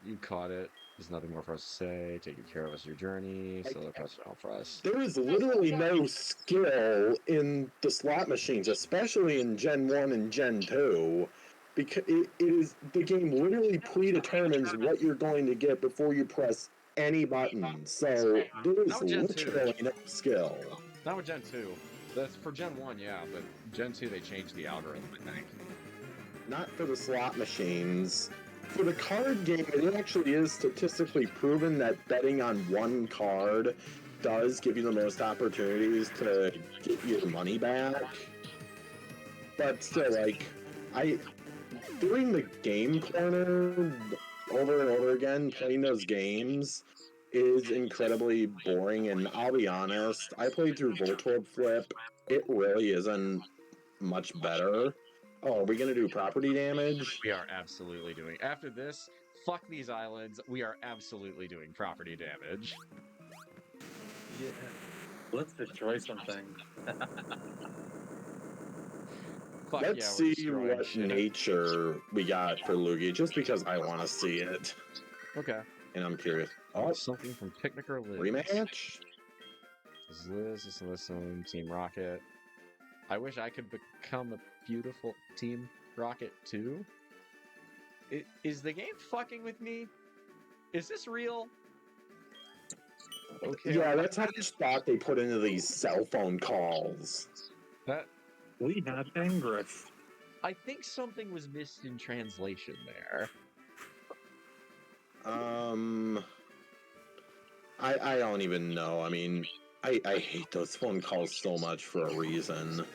Speaker 1: You caught it. There's nothing more for us to say. Taking care of us your journey. So the press down for us.
Speaker 3: There is literally no skill in the slot machines, especially in Gen 1 and Gen 2. Because it is the game literally predetermines what you're going to get before you press any button. So there is literally no skill.
Speaker 1: Not with Gen 2. That's for Gen 1, yeah, but Gen 2 they changed the algorithm, I think.
Speaker 3: Not for the slot machines. For the card game, it actually is statistically proven that betting on one card does give you the most opportunities to get your money back. But still, like, doing the game corner over and over again, playing those games, is incredibly boring, and I'll be honest, I played through Voltorb Flip. It really isn't much better. Oh, are we gonna do property damage?
Speaker 1: We are absolutely doing. After this, fuck these islands. We are absolutely doing property damage.
Speaker 2: Yeah. Let's destroy something.
Speaker 1: Fuck
Speaker 3: Let's
Speaker 1: yeah,
Speaker 3: see what nature we got for Lugia, just because I want to see it.
Speaker 1: Okay.
Speaker 3: And I'm curious.
Speaker 1: Oh, something from Picnic or Liz.
Speaker 3: Rematch?
Speaker 1: This is Liz, this is Listen, Team Rocket. I wish I could become a beautiful Team Rocket too. Is the game fucking with me? Is this real?
Speaker 3: Okay. Yeah, that's how much thought they put into these cell phone calls.
Speaker 2: We have Ingress.
Speaker 1: I think something was missed in translation there.
Speaker 3: I don't even know. I mean, I hate those phone calls so much for a reason.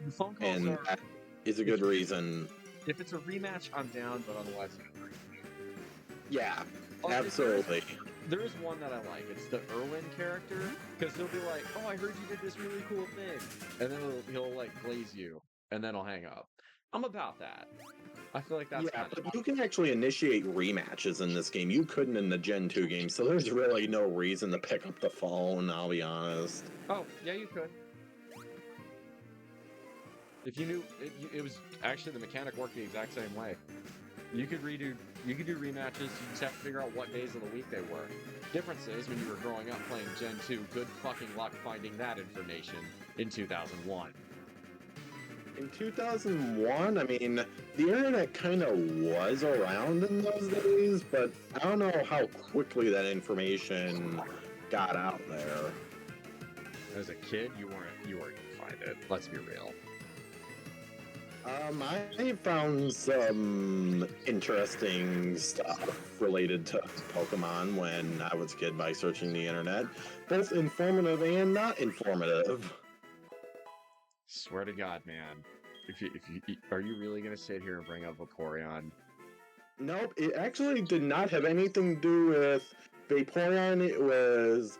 Speaker 1: The phone calls
Speaker 3: and that is a good reason.
Speaker 1: If it's a rematch, I'm down, but otherwise,
Speaker 3: yeah, absolutely.
Speaker 1: There is one that I like. It's the Irwin character, because he'll be like, "Oh, I heard you did this really cool thing," and then he'll like glaze you, and then he'll hang up. I'm about that. I feel like that's
Speaker 3: but you can actually initiate rematches in this game. You couldn't in the Gen 2 game, so there's really no reason to pick up the phone, I'll be honest.
Speaker 1: Oh, yeah, you could. If you knew, it was actually the mechanic worked the exact same way. You could do rematches. You just have to figure out what days of the week they were. Difference is when you were growing up playing Gen 2, good fucking luck finding that information in 2001.
Speaker 3: In 2001, I mean, the internet kind of was around in those days, but I don't know how quickly that information got out there.
Speaker 1: As a kid, you weren't gonna find it. Let's be real.
Speaker 3: I found some interesting stuff related to Pokemon when I was a kid by searching the internet, both informative and not informative.
Speaker 1: Swear to God, man. If you are you really gonna sit here and bring up Vaporeon?
Speaker 3: Nope, it actually did not have anything to do with Vaporeon. It was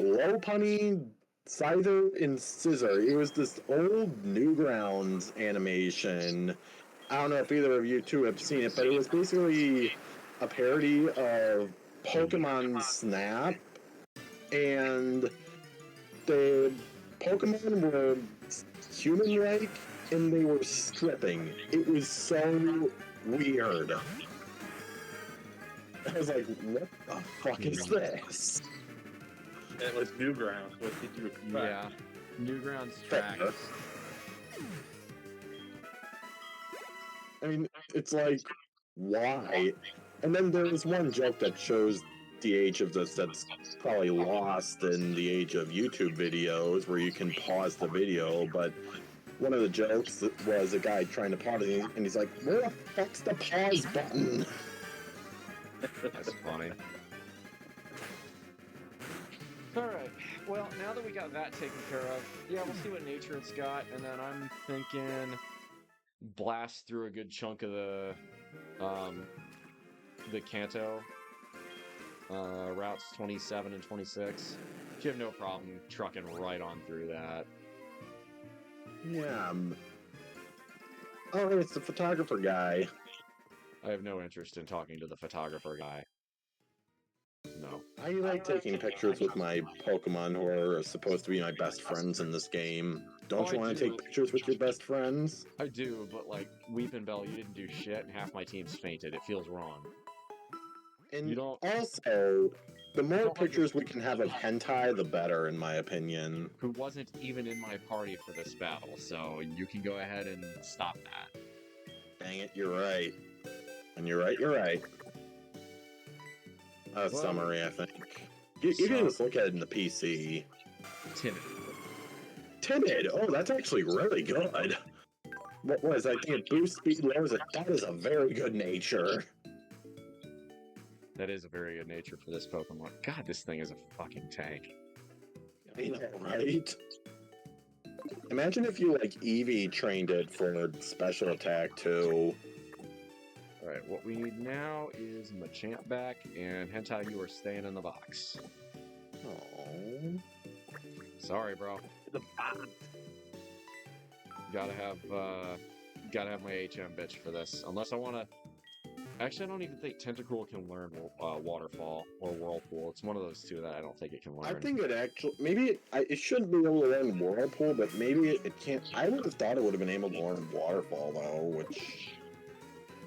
Speaker 3: Lopunny, Scyther, and Scissor. It was this old Newgrounds animation. I don't know if either of you two have seen it, but it was basically a parody of Pokemon Snap, and the Pokemon were human-like, and they were stripping. It was so weird. I was like, what the fuck is this?
Speaker 2: It was Newgrounds. What did you expect?
Speaker 1: Yeah, Newgrounds tracks.
Speaker 3: I mean, it's like, why? And then there's one joke that shows the age of this that's probably lost in the age of YouTube videos where you can pause the video, but one of the jokes was a guy trying to pause it, and he's like, where the fuck's the pause button?
Speaker 1: That's funny. Alright, well, now that we got that taken care of, yeah, we'll see what nature it's got, and then I'm thinking blast through a good chunk of the Kanto routes 27 and 26. You have no problem trucking right on through that.
Speaker 3: Yeah. Oh, it's the photographer guy.
Speaker 1: I have no interest in talking to the photographer guy. No.
Speaker 3: I like taking pictures with my Pokemon who are supposed to be my best friends in this game. Don't you want to take pictures with your best friends?
Speaker 1: I do, but like, Weepin' Bell, you didn't do shit, and half my team's fainted. It feels wrong.
Speaker 3: And
Speaker 1: You don't...
Speaker 3: also, the more pictures we can have of hentai, the better, in my opinion.
Speaker 1: Who wasn't even in my party for this battle, so you can go ahead and stop that.
Speaker 3: Dang it, you're right. And you're right, you're right. Summary, I think. You can just look at it in the PC.
Speaker 1: Timid.
Speaker 3: Timid? Oh, that's actually really good. What was I think it boosts speed, lowers it. That is a very good nature.
Speaker 1: That is a very good nature for this Pokemon. God, this thing is a fucking tank.
Speaker 3: I know, right? Imagine if you, like, Eevee trained it for special attack, too.
Speaker 1: Alright, what we need now is Machamp back, and Hentai, you are staying in the box.
Speaker 3: Oh.
Speaker 1: Sorry, bro. Gotta have my HM bitch for this. Unless I wanna... Actually, I don't even think Tentacruel can learn Waterfall or Whirlpool. It's one of those two that I don't think it can learn.
Speaker 3: I think it actually... Maybe it shouldn't be able to learn Whirlpool, but maybe it can't... I would have thought it would have been able to learn Waterfall, though, which...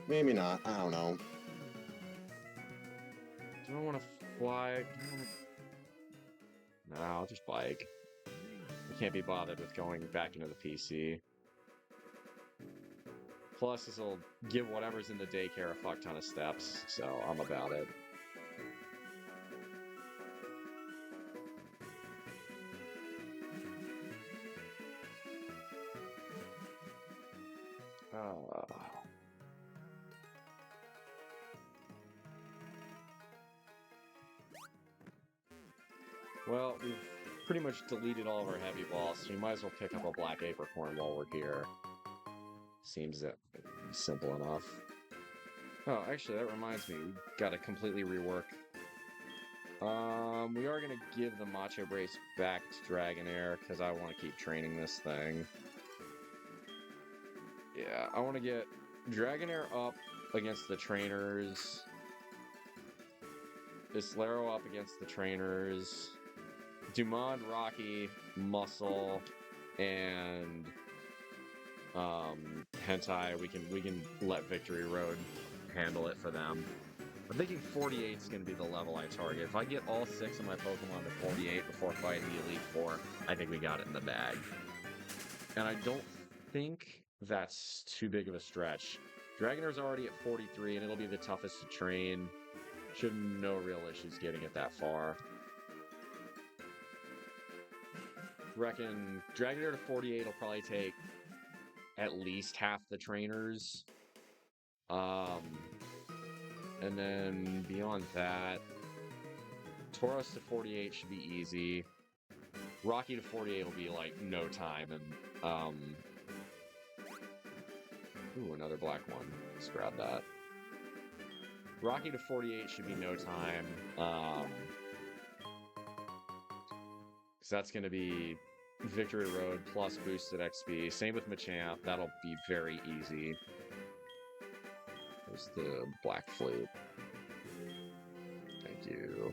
Speaker 3: Maybe not. I don't know.
Speaker 1: Do I want to fly? No, I'll just bike. I can't be bothered with going back into the PC. Plus, this will give whatever's in the daycare a fuck ton of steps, so I'm about it. Well, we've pretty much deleted all of our heavy balls, so we might as well pick up a black apricorn while we're here. Seems simple enough. Oh, actually, that reminds me, we gotta completely rework. We are gonna give the Macho Brace back to Dragonair, because I want to keep training this thing. Yeah, I want to get Dragonair up against the trainers. Islero up against the trainers. Dumond, Rocky, Muscle, and Hentai. We can let Victory Road handle it for them. I'm thinking 48 is going to be the level I target. If I get all 6 of my Pokemon to 48 before fighting the Elite Four, I think we got it in the bag. And I don't think that's too big of a stretch. Dragonair's already at 43, and it'll be the toughest to train. Should have no real issues getting it that far. Reckon Dragonair to 48 will probably take at least half the trainers. And then beyond that, Tauros to 48 should be easy. Rocky to 48 will be like no time, and ooh, another black one. Let's grab that. Rocky to 48 should be no time. Because that's going to be Victory Road plus boosted XP. Same with Machamp. That'll be very easy. There's the Black Flute. Thank you.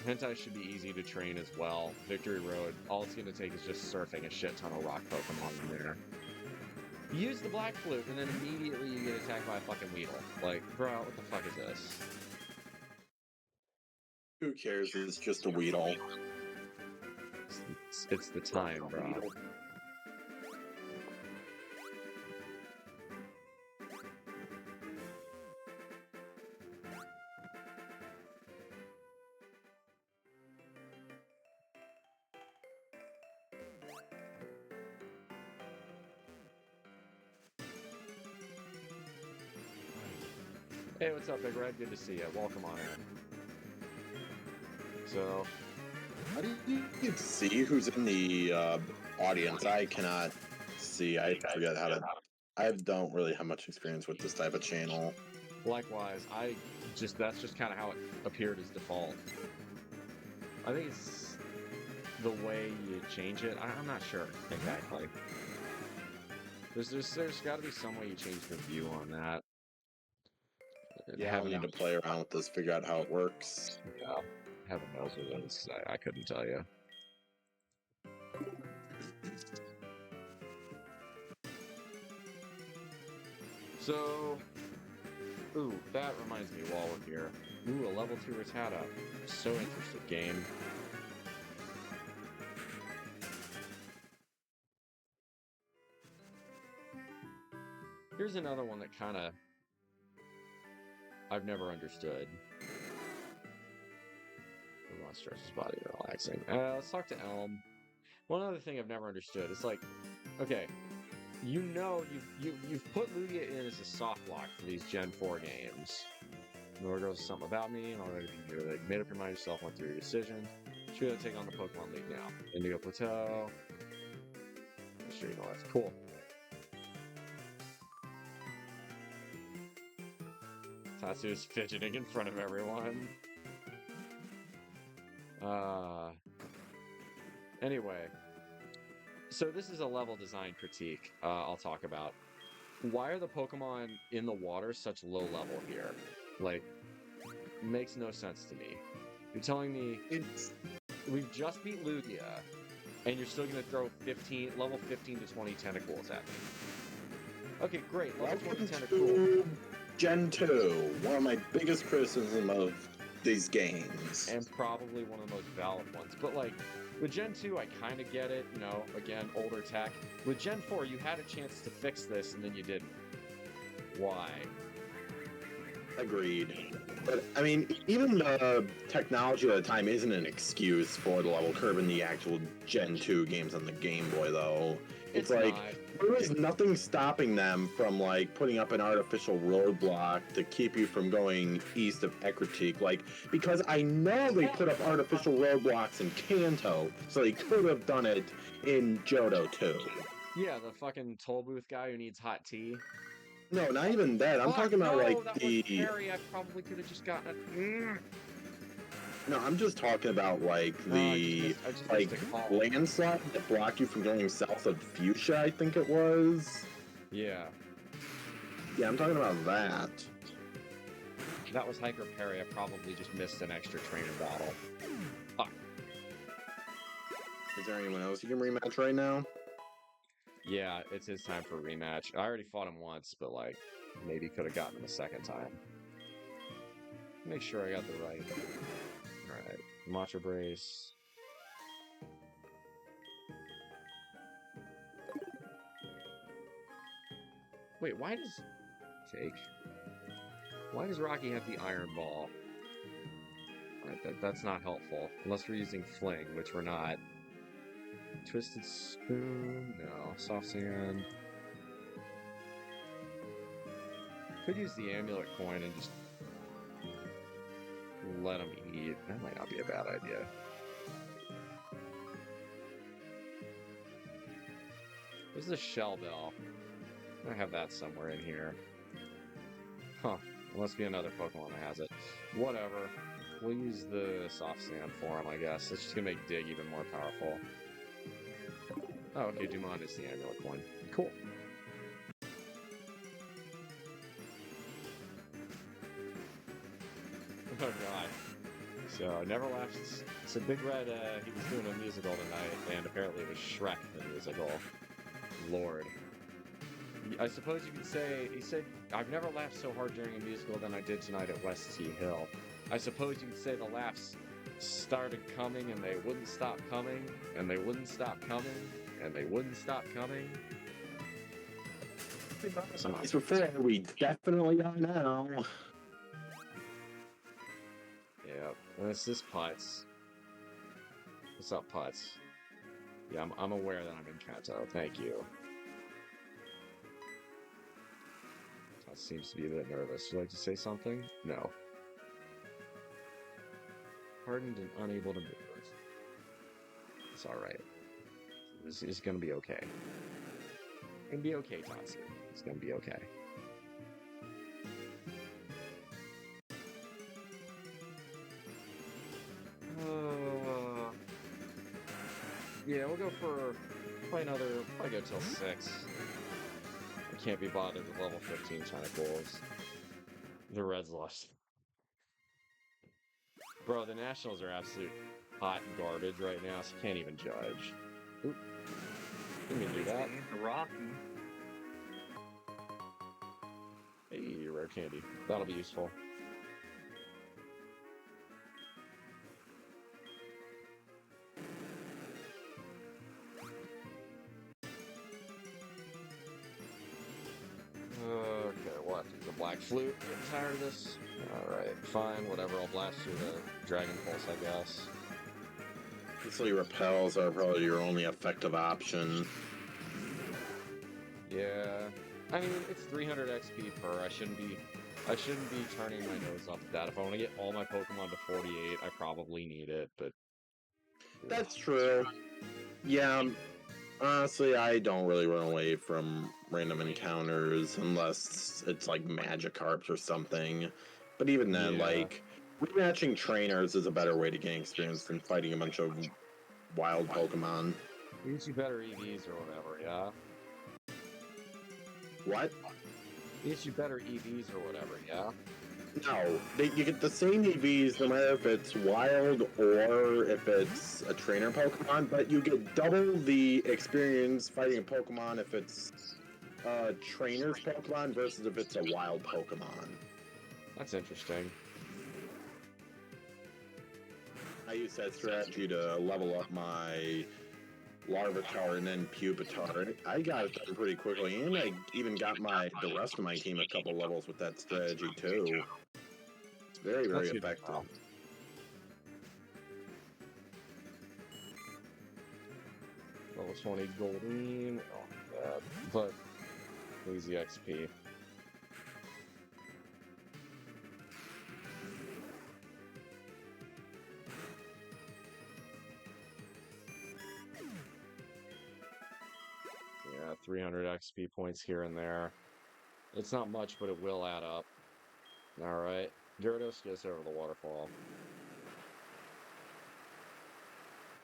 Speaker 1: Hentai should be easy to train as well. Victory Road, all it's going to take is just surfing a shit ton of rock Pokemon in there. Use the Black Flute, and then immediately you get attacked by a fucking Weedle. Like, bro, what the fuck is this?
Speaker 3: Who cares? It's just a Weedle.
Speaker 1: It's the time, bro. Hey, what's up, Big Red? Good to see you. Welcome on in. So,
Speaker 3: How do you see who's in the audience? I cannot see. I forget how to. I don't really have much experience with this type of channel.
Speaker 1: likewise, that's just kind of how it appeared as default. I think it's the way you change it. I'm not sure exactly. There's got to be some way you change the view on that.
Speaker 3: Yeah, I need to play around with this, figure out how it works.
Speaker 1: Yeah, heaven knows what it is. I couldn't tell you. So, ooh, that reminds me while we're here. Ooh, a level 2 Rattata. So interested, game. Here's another one that kind of I've never understood. We want to stretch his body, relaxing. Let's talk to Elm. One other thing I've never understood is like, okay, you know you've put Lugia in as a soft lock for these Gen 4 games. Nor goes something about me, and already you made up your mind yourself, went through your decision. Should we take on the Pokemon League now? Indigo Plateau. I'm sure you know that's cool. Tatsu's fidgeting in front of everyone. Anyway, so this is a level design critique I'll talk about. Why are the Pokemon in the water such low level here? Like, makes no sense to me. You're telling me we've just beat Lugia, and you're still going to throw level 15 to 20 tentacles at me. Okay, great. Level 20 tentacles.
Speaker 3: Gen 2, one of my biggest criticisms of these games.
Speaker 1: And probably one of the most valid ones. But, like, with Gen 2, I kind of get it. You know, again, older tech. With Gen 4, you had a chance to fix this, and then you didn't. Why?
Speaker 3: Agreed. But, I mean, even the technology at the time isn't an excuse for the level curve in the actual Gen 2 games on the Game Boy, though. It's like, there was nothing stopping them from, like, putting up an artificial roadblock to keep you from going east of Ecruteak. Like, because I know they put up artificial roadblocks in Kanto, so they could have done it in Johto, too.
Speaker 1: Yeah, the fucking toll booth guy who needs hot tea.
Speaker 3: No, not even that. I'm talking about, like,
Speaker 1: that was Harry. I probably could have just gotten it.
Speaker 3: No, I'm just talking about, like, the, landslide that blocked you from going south of Fuchsia, I think it was.
Speaker 1: Yeah.
Speaker 3: Yeah, I'm talking about that.
Speaker 1: That was Hyper Parry. I probably just missed an extra trainer battle. Fuck.
Speaker 3: Is there anyone else you can rematch right now?
Speaker 1: Yeah, it's his time for a rematch. I already fought him once, but like maybe could have gotten him a second time. Make sure I got the right. All right, Matcha Brace. Wait, why does Why does Rocky have the Iron Ball? Right, that's not helpful unless we're using Fling, which we're not. Twisted Spoon, no. Soft Sand. Could use the Amulet Coin and just let him eat. That might not be a bad idea. There's the Shell Bell. I have that somewhere in here. Huh. There must be another Pokemon that has it. Whatever. We'll use the Soft Sand for him, I guess. It's just gonna make Dig even more powerful. Oh, okay, Dumont is the Amulet Coin. Cool. Oh god. So, Never Left. So Big Red, he was doing a musical tonight, and apparently it was Shrek the musical. Lord. I suppose you could say, he said, I've never laughed so hard during a musical than I did tonight at West T Hill. I suppose you could say the laughs started coming and they wouldn't stop coming, and they wouldn't stop coming, and they wouldn't stop coming.
Speaker 3: It's before we definitely are now.
Speaker 1: Yeah, and it's this Putz. What's up, Putz? Yeah, I'm aware that I'm in Kanto. Thank you. Putz seems to be a bit nervous. Would you like to say something? No. Hardened and unable to move. It's alright. It's gonna be okay. It's gonna be okay, Tatsu. It's gonna be okay. Yeah, we'll go for probably go till 6. I can't be bothered with level 15 Tentacles. The Reds lost. Bro, the Nationals are absolute hot garbage right now, so can't even judge. Oop. Didn't do that.
Speaker 2: Rocky.
Speaker 1: Hey, rare candy. That'll be useful. Okay, what? The Black Flute. Getting tired of this? Alright, fine, whatever. I'll blast through the Dragon Pulse, I guess.
Speaker 3: Obviously, repels are probably your only effective option.
Speaker 1: Yeah. I mean, it's 300 XP per. I shouldn't be turning my nose up at that. If I want to get all my Pokemon to 48, I probably need it, but...
Speaker 3: That's true. Yeah, honestly, I don't really run away from random encounters unless it's like Magikarps or something. But even then,
Speaker 1: Yeah.
Speaker 3: like, rematching trainers is a better way to gain experience than fighting a bunch of wild Pokemon.
Speaker 1: Gives you better EVs or whatever, yeah?
Speaker 3: What?
Speaker 1: Gives you better EVs or whatever, yeah?
Speaker 3: No, you get the same EVs no matter if it's wild or if it's a trainer Pokemon, but you get double the experience fighting a Pokemon if it's a trainer's Pokemon versus if it's a wild Pokemon.
Speaker 1: That's interesting.
Speaker 3: I used that strategy to level up my Larvitar and then Pupitar. I got it done pretty quickly, and I even got the rest of my team a couple levels with that strategy too. It's very, very
Speaker 1: That's good.
Speaker 3: effective.
Speaker 1: Wow. Level 20 Goldeen. Oh, yeah. But easy XP. Yeah, 300 XP points here and there. It's not much, but it will add up. Alright. Gyarados goes over the waterfall.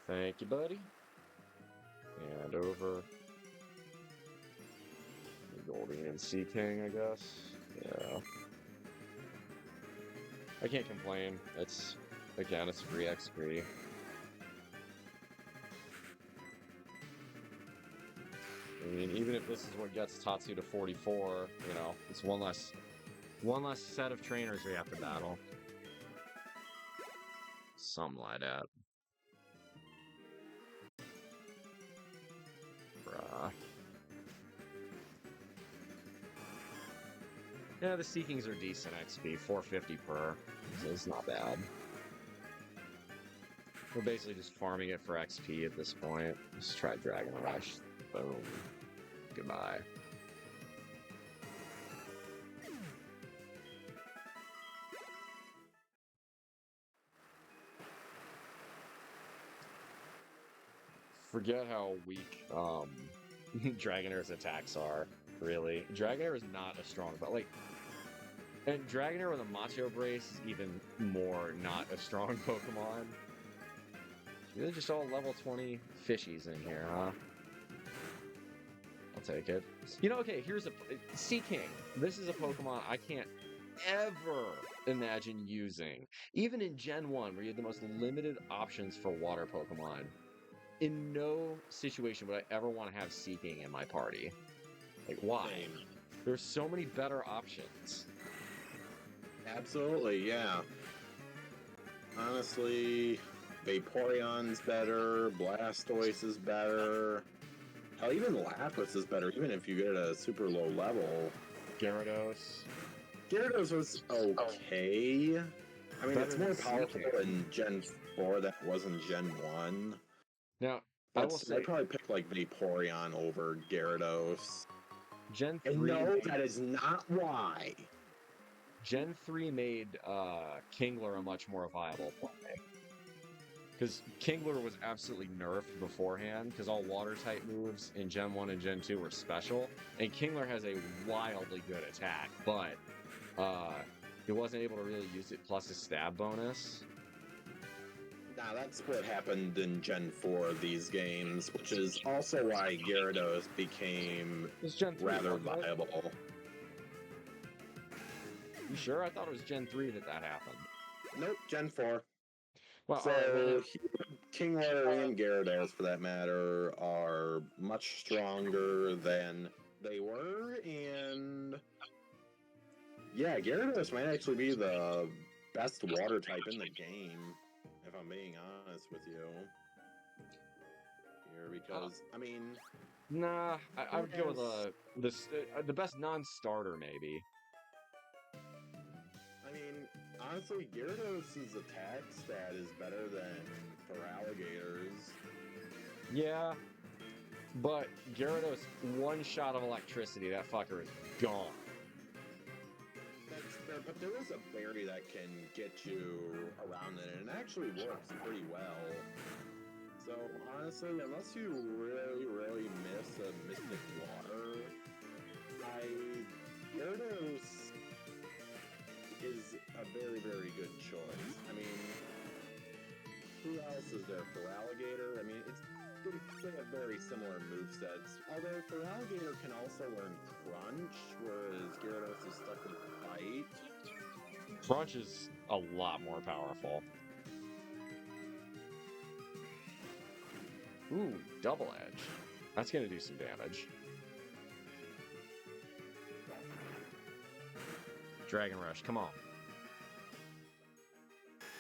Speaker 1: Thank you, buddy. And over. Goldeen and Sea King, I guess. Yeah. I can't complain. It's, again, it's free XP. mean, even if this is what gets Tatsu to 44, you know, it's one less set of trainers we have to battle. Something like that. Bruh. Yeah, the Seekings are decent XP, 450 per, so it's not bad. We're basically just farming it for XP at this point. Let's try Dragon Rush. Boom. Goodbye. Forget how weak Dragonair's attacks are, really. Dragonair is not a strong, but like, and Dragonair with a Macho Brace is even more not a strong Pokemon. They're just all level 20 fishies in here, huh? I'll take it. You know, okay, here's a Seaking. This is a Pokemon I can't ever imagine using. Even in Gen 1, where you had the most limited options for water Pokemon, in no situation would I ever want to have Seeking in my party. Like, why? There's so many better options.
Speaker 3: Absolutely, yeah. Honestly, Vaporeon's better, Blastoise is better. Hell, even Lapras is better, even if you get it at a super low level.
Speaker 1: Gyarados.
Speaker 3: Gyarados was okay. I mean, it's more powerful in Gen 4 than it was in Gen 1.
Speaker 1: Now,
Speaker 3: but
Speaker 1: I will say,
Speaker 3: I'd probably pick like Vaporeon over Gyarados.
Speaker 1: Gen 3.
Speaker 3: And no, that is not why.
Speaker 1: Gen 3 made Kingler a much more viable play. Because Kingler was absolutely nerfed beforehand, because all water-type moves in Gen 1 and Gen 2 were special, and Kingler has a wildly good attack, but he wasn't able to really use it plus his stab bonus.
Speaker 3: Now, that's what happened in Gen 4 of these games, which is also why Gyarados became rather viable.
Speaker 1: You sure? I thought it was Gen 3 that happened.
Speaker 3: Nope, Gen 4.
Speaker 1: Well,
Speaker 3: so,
Speaker 1: well,
Speaker 3: Kingler and Gyarados, for that matter, are much stronger than they were, and yeah, Gyarados might actually be the best water type in the game, if I'm being honest with you. Here, because, I mean...
Speaker 1: Nah, I would go with the best non-starter, maybe.
Speaker 3: I mean, honestly, Gyarados' attack stat is better than Feraligator's.
Speaker 1: Yeah, but Gyarados, one shot of electricity, that fucker is gone.
Speaker 3: But there is a berry that can get you around it, and it actually works pretty well. So, honestly, unless you really, really miss a Mystic Water, Gyarados is a very, very good choice. I mean, who else is there? Feraligator? I mean, they have very similar movesets. Although Feraligator can also learn Crunch, whereas Gyarados is stuck with Bite.
Speaker 1: Crunch is a lot more powerful. Ooh, Double Edge. That's gonna do some damage. Dragon Rush, come on.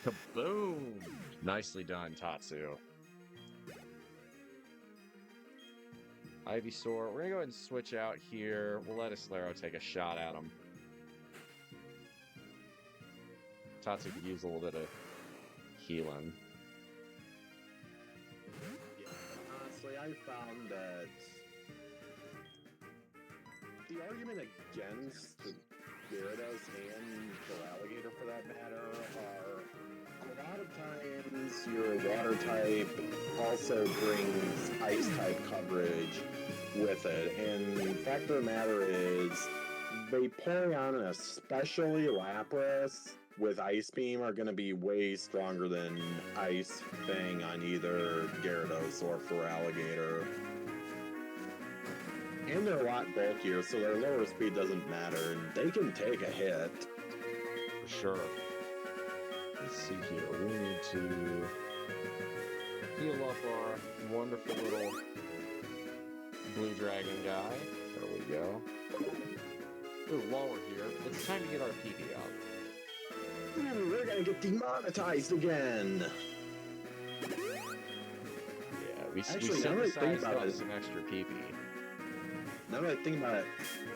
Speaker 1: Kaboom! Nicely done, Tatsu. Ivysaur. We're gonna go ahead and switch out here. We'll let Islero take a shot at him. Tatsu could use a little bit of healing.
Speaker 3: Yeah, honestly, I found that the argument against Gyarados and Feraligator, for that matter, are a lot of times your water type also brings ice type coverage with it. And the fact of the matter is, Vaporeon and especially Lapras with Ice Beam are going to be way stronger than Ice Fang on either Gyarados or Feraligator. And they're a lot bulkier, so their lower speed doesn't matter. They can take a hit.
Speaker 1: For sure. Let's see here. We need to heal up our wonderful little blue dragon guy. There we go. Ooh, while we're here, it's time to get our PP up.
Speaker 3: Ooh, we're gonna get demonetized again.
Speaker 1: Yeah, we
Speaker 3: Actually, now that I think
Speaker 1: synthesized
Speaker 3: about
Speaker 1: up
Speaker 3: it,
Speaker 1: some extra PP.
Speaker 3: now that I think about it,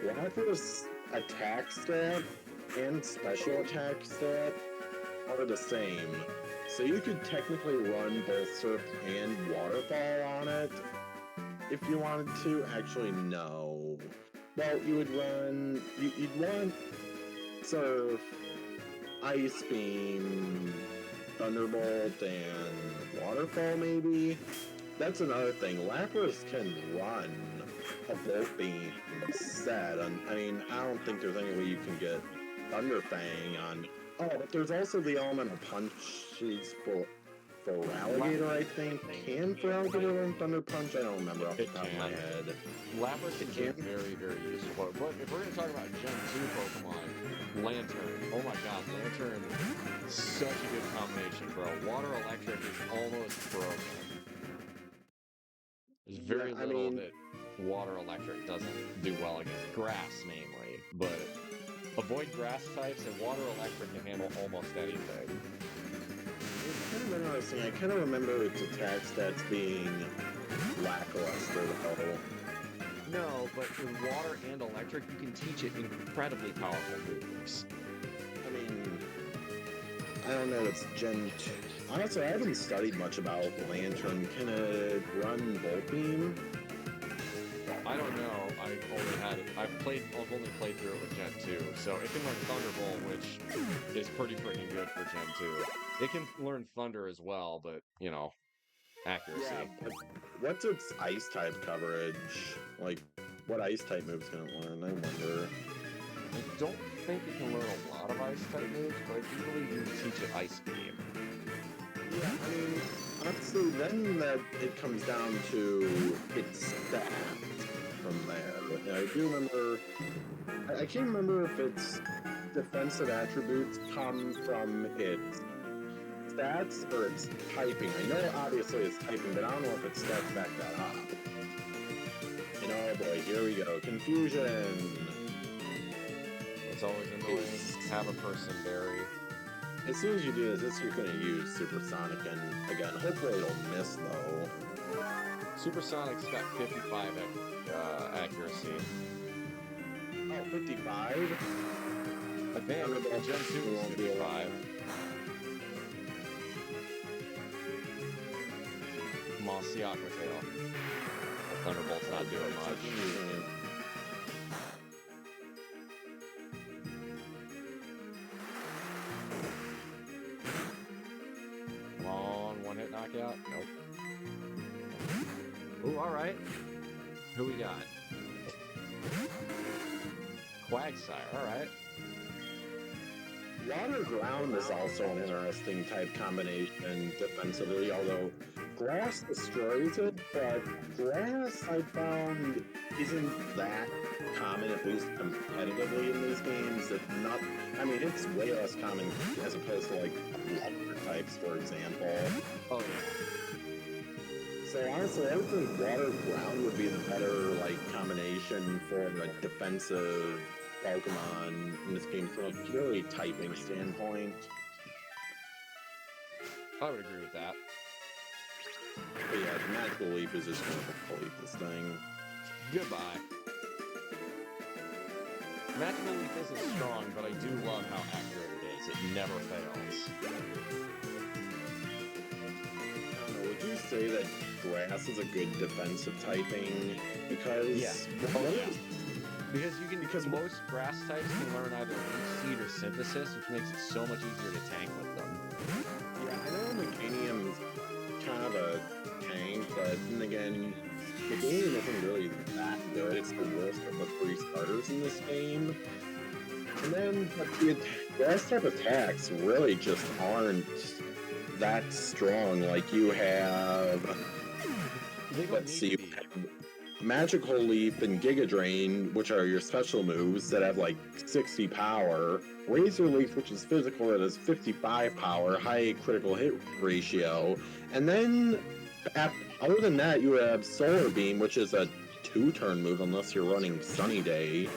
Speaker 3: Lapras attack stat and special attack stat are the same. So you could technically run both Surf and Waterfall on it if you wanted to. Actually, no. Well, you would run... You'd run Surf, Ice Beam, Thunderbolt, and Waterfall, maybe? That's another thing. Lapras can run a Volt Beam set. I mean, I don't think there's any way you can get Thunder Fang on... Oh, but there's also the elemental punches for Alligator, I think. Can for Alligator run Thunder Punch? I don't remember off the top of my head.
Speaker 1: Lapras is very, very useful. But if we're going to talk about Gen 2 Pokemon, Lantern. Oh my god, Lantern is such a good combination, bro. Water Electric is almost broken. There's very little that Water Electric doesn't do well against. Grass, mainly. But avoid grass types, and Water Electric can handle almost anything.
Speaker 3: It's kind of interesting. I kind of remember its attack stats being lackluster, though.
Speaker 1: No, but in Water and Electric, you can teach it incredibly powerful moves.
Speaker 3: I mean, I don't know, it's Gen 2. Honestly, I haven't studied much about Lantern. Can it run Volt Beam?
Speaker 1: I don't know. I've only played through it with Gen 2, so it can learn Thunderbolt, which is pretty freaking good for Gen 2. It can learn Thunder as well, but, you know, accuracy.
Speaker 3: Yeah, but what's its Ice type coverage? Like, what Ice type moves can it learn? I wonder.
Speaker 1: I don't think it can learn a lot of Ice type moves, but I do believe you can teach it Ice Beam.
Speaker 3: Yeah, I mean, honestly, then that it comes down to its stats from there. I do remember... I can't remember if its defensive attributes come from its stats or its typing. I know obviously it's typing, but I don't know if its stats back that up. And oh boy, here we go. Confusion!
Speaker 1: It's always annoying to have a person bury.
Speaker 3: As soon as you do this, you're going to use Supersonic, and again, hopefully it'll miss, though.
Speaker 1: Supersonic's got 55 accuracy.
Speaker 3: Oh, 55?
Speaker 1: I think Gen 2 is 55. Come on, see Aqua Tail. Thunderbolt's not doing much. Come on, one hit knockout. Nope. Ooh, alright. Who we got? Quagsire, alright.
Speaker 3: Water Ground is also an interesting type combination defensively, although Grass destroys it, but Grass, I found, isn't that common, at least competitively in these games. It's not, I mean, it's way less common as opposed to, like, water types, for example.
Speaker 1: Oh, yeah.
Speaker 3: So honestly, I would think Water Ground would be the better, like, combination for a defensive Pokemon in this game from a purely typing standpoint.
Speaker 1: I would agree with that.
Speaker 3: But yeah, the Magical Leap is just going to complete this thing.
Speaker 1: Goodbye. Magical Leap isn't strong, but I do love how accurate it is. It never fails.
Speaker 3: I don't know, would you say that Grass is a good defensive typing? Because...
Speaker 1: Yeah. Because most grass types can learn either Leaf Seed or Synthesis, which makes it so much easier to tank with them.
Speaker 3: Yeah, I know Mecanium's kind of a tank, but then again, the game isn't really that good. It's the worst of the 3 starters in this game. And then, but the grass type attacks really just aren't that strong. Like, you have... Let's see, you have Magical Leap and Giga Drain, which are your special moves that have like 60 power. Razor Leaf, which is physical, that has 55 power, high critical hit ratio. And then, other than that, you have Solar Beam, which is a 2-turn move unless you're running Sunny Day.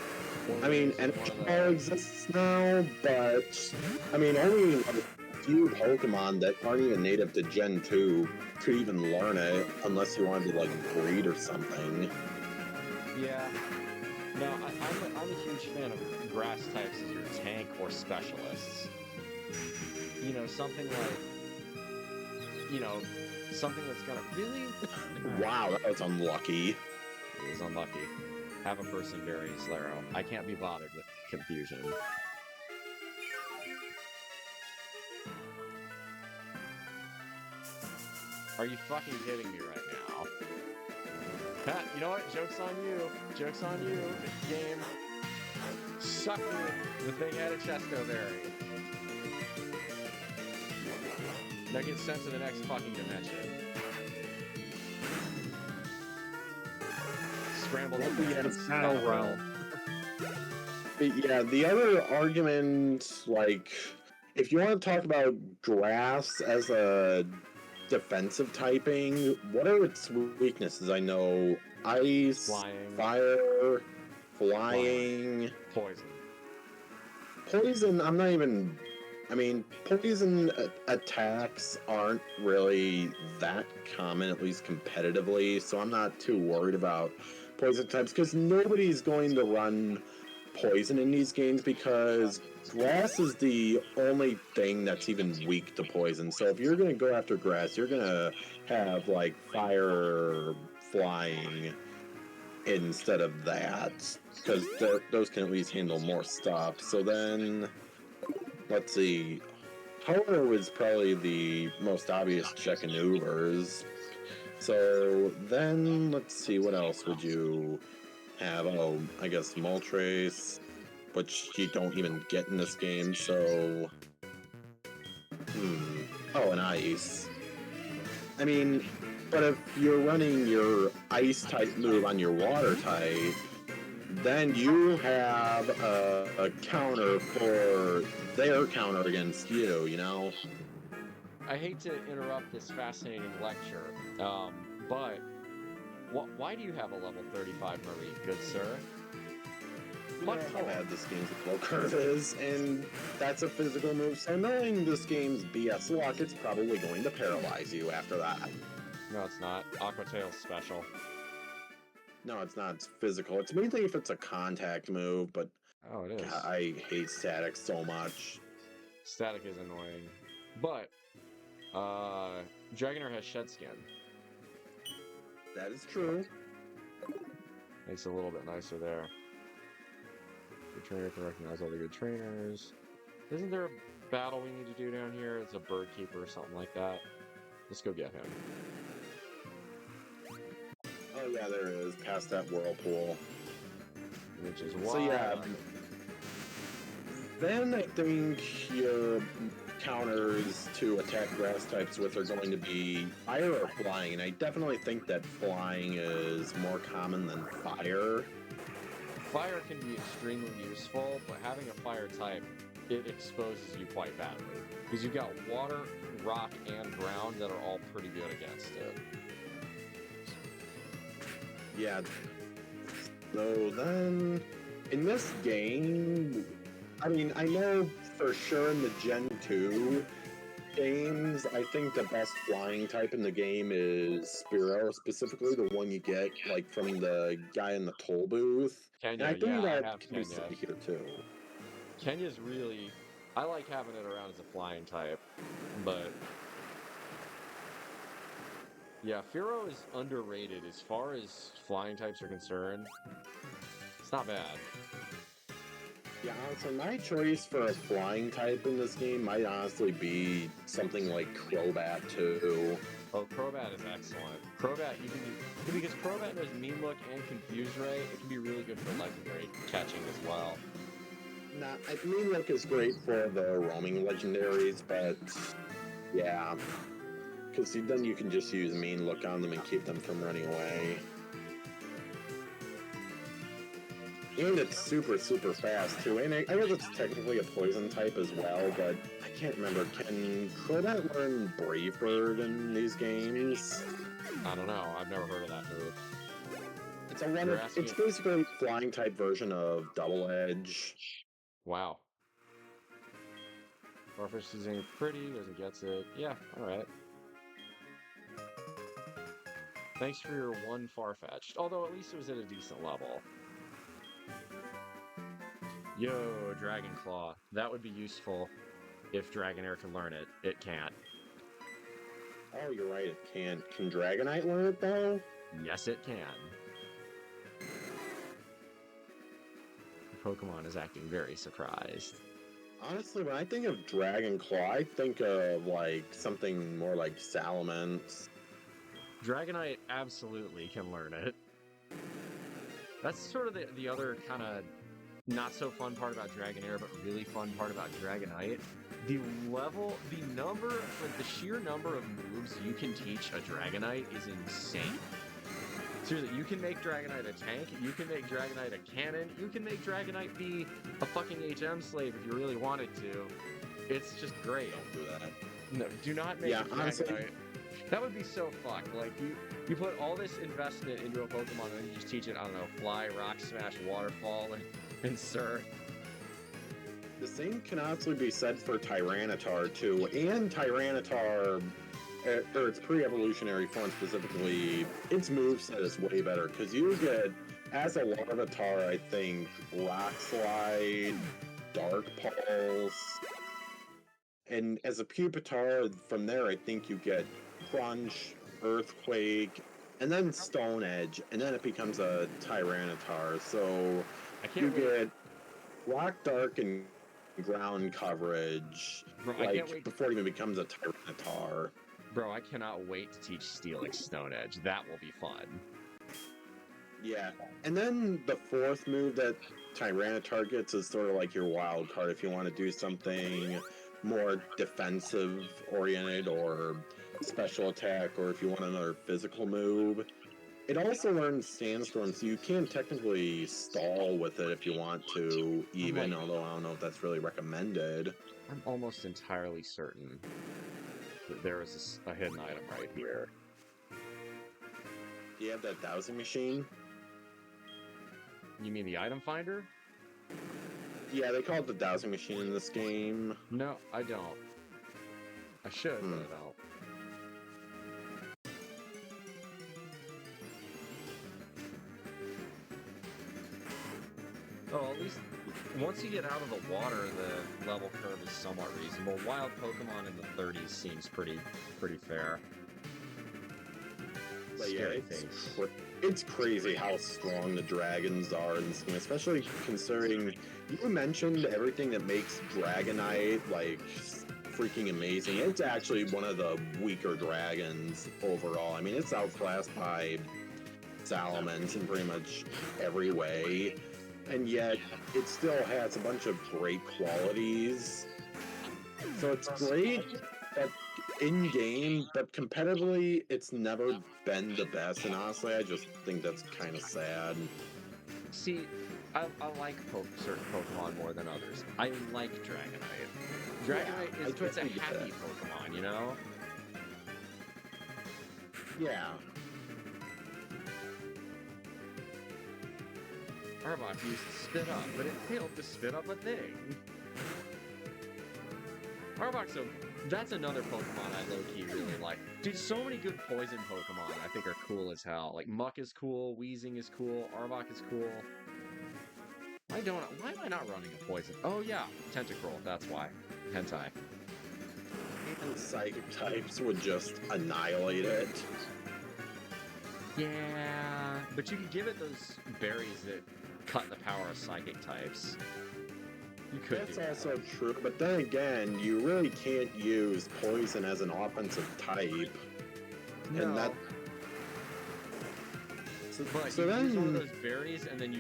Speaker 3: I mean, Energy Ball exists now, but I mean, only like, a few Pokemon that aren't even native to Gen 2 could even learn it unless you wanted to like breed or something.
Speaker 1: Yeah. No, I'm a huge fan of grass types as your tank or specialists. You know, something like, you know, something that's gonna really.
Speaker 3: Wow, that was unlucky.
Speaker 1: It was unlucky. Have a person bury Slaro. I can't be bothered with confusion. Are you fucking kidding me right now? Ha, you know what? Joke's on you. Joke's on you. Game. Suck me. The big-headed Chestoberry. Now get sent to the next fucking dimension. Scramble up the
Speaker 2: Battle Realm.
Speaker 3: But yeah, the other argument, like, if you want to talk about grass as a defensive typing, what are its weaknesses? I know ice,
Speaker 1: Flying.
Speaker 3: fire, flying,
Speaker 1: Poison.
Speaker 3: poison. I'm not even. I mean, poison attacks aren't really that common, at least competitively, so I'm not too worried about poison types because nobody's going to run poison in these games because grass is the only thing that's even weak to poison. So if you're going to go after grass, you're going to have like fire, flying instead of that because those can at least handle more stuff. So then, let's see. Ho is probably the most obvious check maneuvers. So then, let's see, what else would you have? Oh, I guess Moltres, which you don't even get in this game, so... Oh, and Ice. I mean, but if you're running your Ice-type move on your Water-type, then you have a counter for their counter against you, you know?
Speaker 1: I hate to interrupt this fascinating lecture, but why do you have a level 35 Marie, good sir?
Speaker 3: Look how bad this game's flow curve is, and that's a physical move, so knowing this game's BS luck, it's probably going to paralyze you after that.
Speaker 1: No, it's not. Aqua Tail's special.
Speaker 3: No, it's not. It's physical. It's mainly if it's a contact move, but
Speaker 1: Oh, it is.
Speaker 3: God, I hate static so much.
Speaker 1: Static is annoying. But, Dragonair has Shed Skin.
Speaker 3: That is true.
Speaker 1: Makes it a little bit nicer there. The trainer can recognize all the good trainers. Isn't there a battle we need to do down here? It's a bird keeper or something like that. Let's go get him.
Speaker 3: Oh yeah, there is. Past that whirlpool.
Speaker 1: Which is why...
Speaker 3: So yeah. Then I think your counters to attack grass types with are going to be fire or flying, and I definitely think that flying is more common than fire.
Speaker 1: Fire can be extremely useful, but having a fire type, it exposes you quite badly. Because you've got water, rock, and ground that are all pretty good against it.
Speaker 3: Yeah. So then, in this game, I mean, I know for sure in the Gen 2 games, I think the best flying type in the game is Spearow, specifically the one you get, like, from the guy in the toll booth.
Speaker 1: Kenya,
Speaker 3: and I think
Speaker 1: yeah, I
Speaker 3: that
Speaker 1: have
Speaker 3: can be
Speaker 1: Kenya.
Speaker 3: said here, too.
Speaker 1: Kenya's really... I like having it around as a flying type, but... Yeah, Fearow is underrated as far as flying types are concerned. It's not bad.
Speaker 3: Yeah, honestly, my choice for a flying type in this game might honestly be something like Crobat, too.
Speaker 1: Oh, Crobat is excellent. Crobat, you can do... Because Crobat knows Mean Look and Confuse Ray, it can be really good for legendary catching as well.
Speaker 3: Nah, I mean, Look is great for the roaming legendaries, but yeah. Because then you can just use Mean Look on them and keep them from running away. And it's super, super fast, too. And I guess it's technically a poison type as well, but I can't remember. Can Crobat learn Brave Bird in these games?
Speaker 1: I don't know. I've never heard of that move.
Speaker 3: It's a one.
Speaker 1: You're asking.
Speaker 3: It's basically a flying type version of Double Edge.
Speaker 1: Wow. Farfetch'd is ain't pretty because it gets it. Yeah, alright. Thanks for your one Farfetch'd. Although at least it was at a decent level. Yo, Dragon Claw. That would be useful if Dragonair can learn it. It can't.
Speaker 3: Oh, you're right, it can't. Can Dragonite learn it, though?
Speaker 1: Yes, it can. The Pokemon is acting very surprised.
Speaker 3: Honestly, when I think of Dragon Claw, I think of, like, something more like Salamence.
Speaker 1: Dragonite absolutely can learn it. That's sort of the other kind of not so fun part about Dragonair, but really fun part about Dragonite. The sheer number of moves you can teach a Dragonite is insane. Seriously, you can make Dragonite a tank, you can make Dragonite a cannon, you can make Dragonite be a fucking HM slave if you really wanted to. It's just great.
Speaker 3: Don't do that.
Speaker 1: No, do not make a Dragonite.
Speaker 3: Honestly,
Speaker 1: that would be so fucked. Like, you put all this investment into a Pokemon and then you just teach it, I don't know, Fly, Rock Smash, Waterfall, and Surf.
Speaker 3: the same can honestly be said for Tyranitar, too. And Tyranitar, or its pre-evolutionary form specifically, its moveset is way better, because you get, as a Larvitar, I think, Rock Slide, Dark Pulse, and as a Pupitar, from there, I think you get Crunch, Earthquake, and then Stone Edge, and then it becomes a Tyranitar. So you get Rock, Dark, and Ground coverage,
Speaker 1: Bro,
Speaker 3: before it even becomes a Tyranitar.
Speaker 1: Bro, I cannot wait to teach Steelix Stone Edge. That will be fun.
Speaker 3: Yeah, and then the fourth move that Tyranitar gets is sort of like your wild card if you want to do something more defensive oriented or special attack, or if you want another physical move. It also learns Sandstorm, so you can technically stall with it if you want to, even, although I don't know if that's really recommended.
Speaker 1: I'm almost entirely certain that there is a hidden item right here.
Speaker 3: Do you have that dowsing machine?
Speaker 1: You mean the item finder?
Speaker 3: Yeah, they call it the dowsing machine in this game.
Speaker 1: No, I don't. I should, but I don't. Oh, at least once you get out of the water, the level curve is somewhat reasonable. Wild Pokemon in the 30s seems pretty fair.
Speaker 3: But yeah, it's crazy how strong the dragons are in this game, especially considering you mentioned everything that makes Dragonite like freaking amazing. It's actually one of the weaker dragons overall. I mean, it's outclassed by Salamence in pretty much every way, and yet it still has a bunch of great qualities. So it's great that in-game, but competitively, it's never been the best, and honestly, I just think that's kind of sad.
Speaker 1: See, I like certain Pokemon more than others. I like Dragonite. Dragonite it's a happy Pokemon, you know?
Speaker 3: Yeah.
Speaker 1: Arbok used to spit up, but it failed to spit up a thing. That's another Pokemon I low-key really like. Dude, so many good poison Pokemon I think are cool as hell. Like, Muck is cool, Weezing is cool, Arbok is cool. Why am I not running a poison? Oh yeah, Tentacruel, that's why. Hentai.
Speaker 3: And Psychic types would just annihilate it.
Speaker 1: Yeah, but you could give it those berries that cut the power of Psychic types. You could.
Speaker 3: That's also true, but then again, you really can't use poison as an offensive type.
Speaker 1: No.
Speaker 3: And that.
Speaker 1: So you use one of those berries and then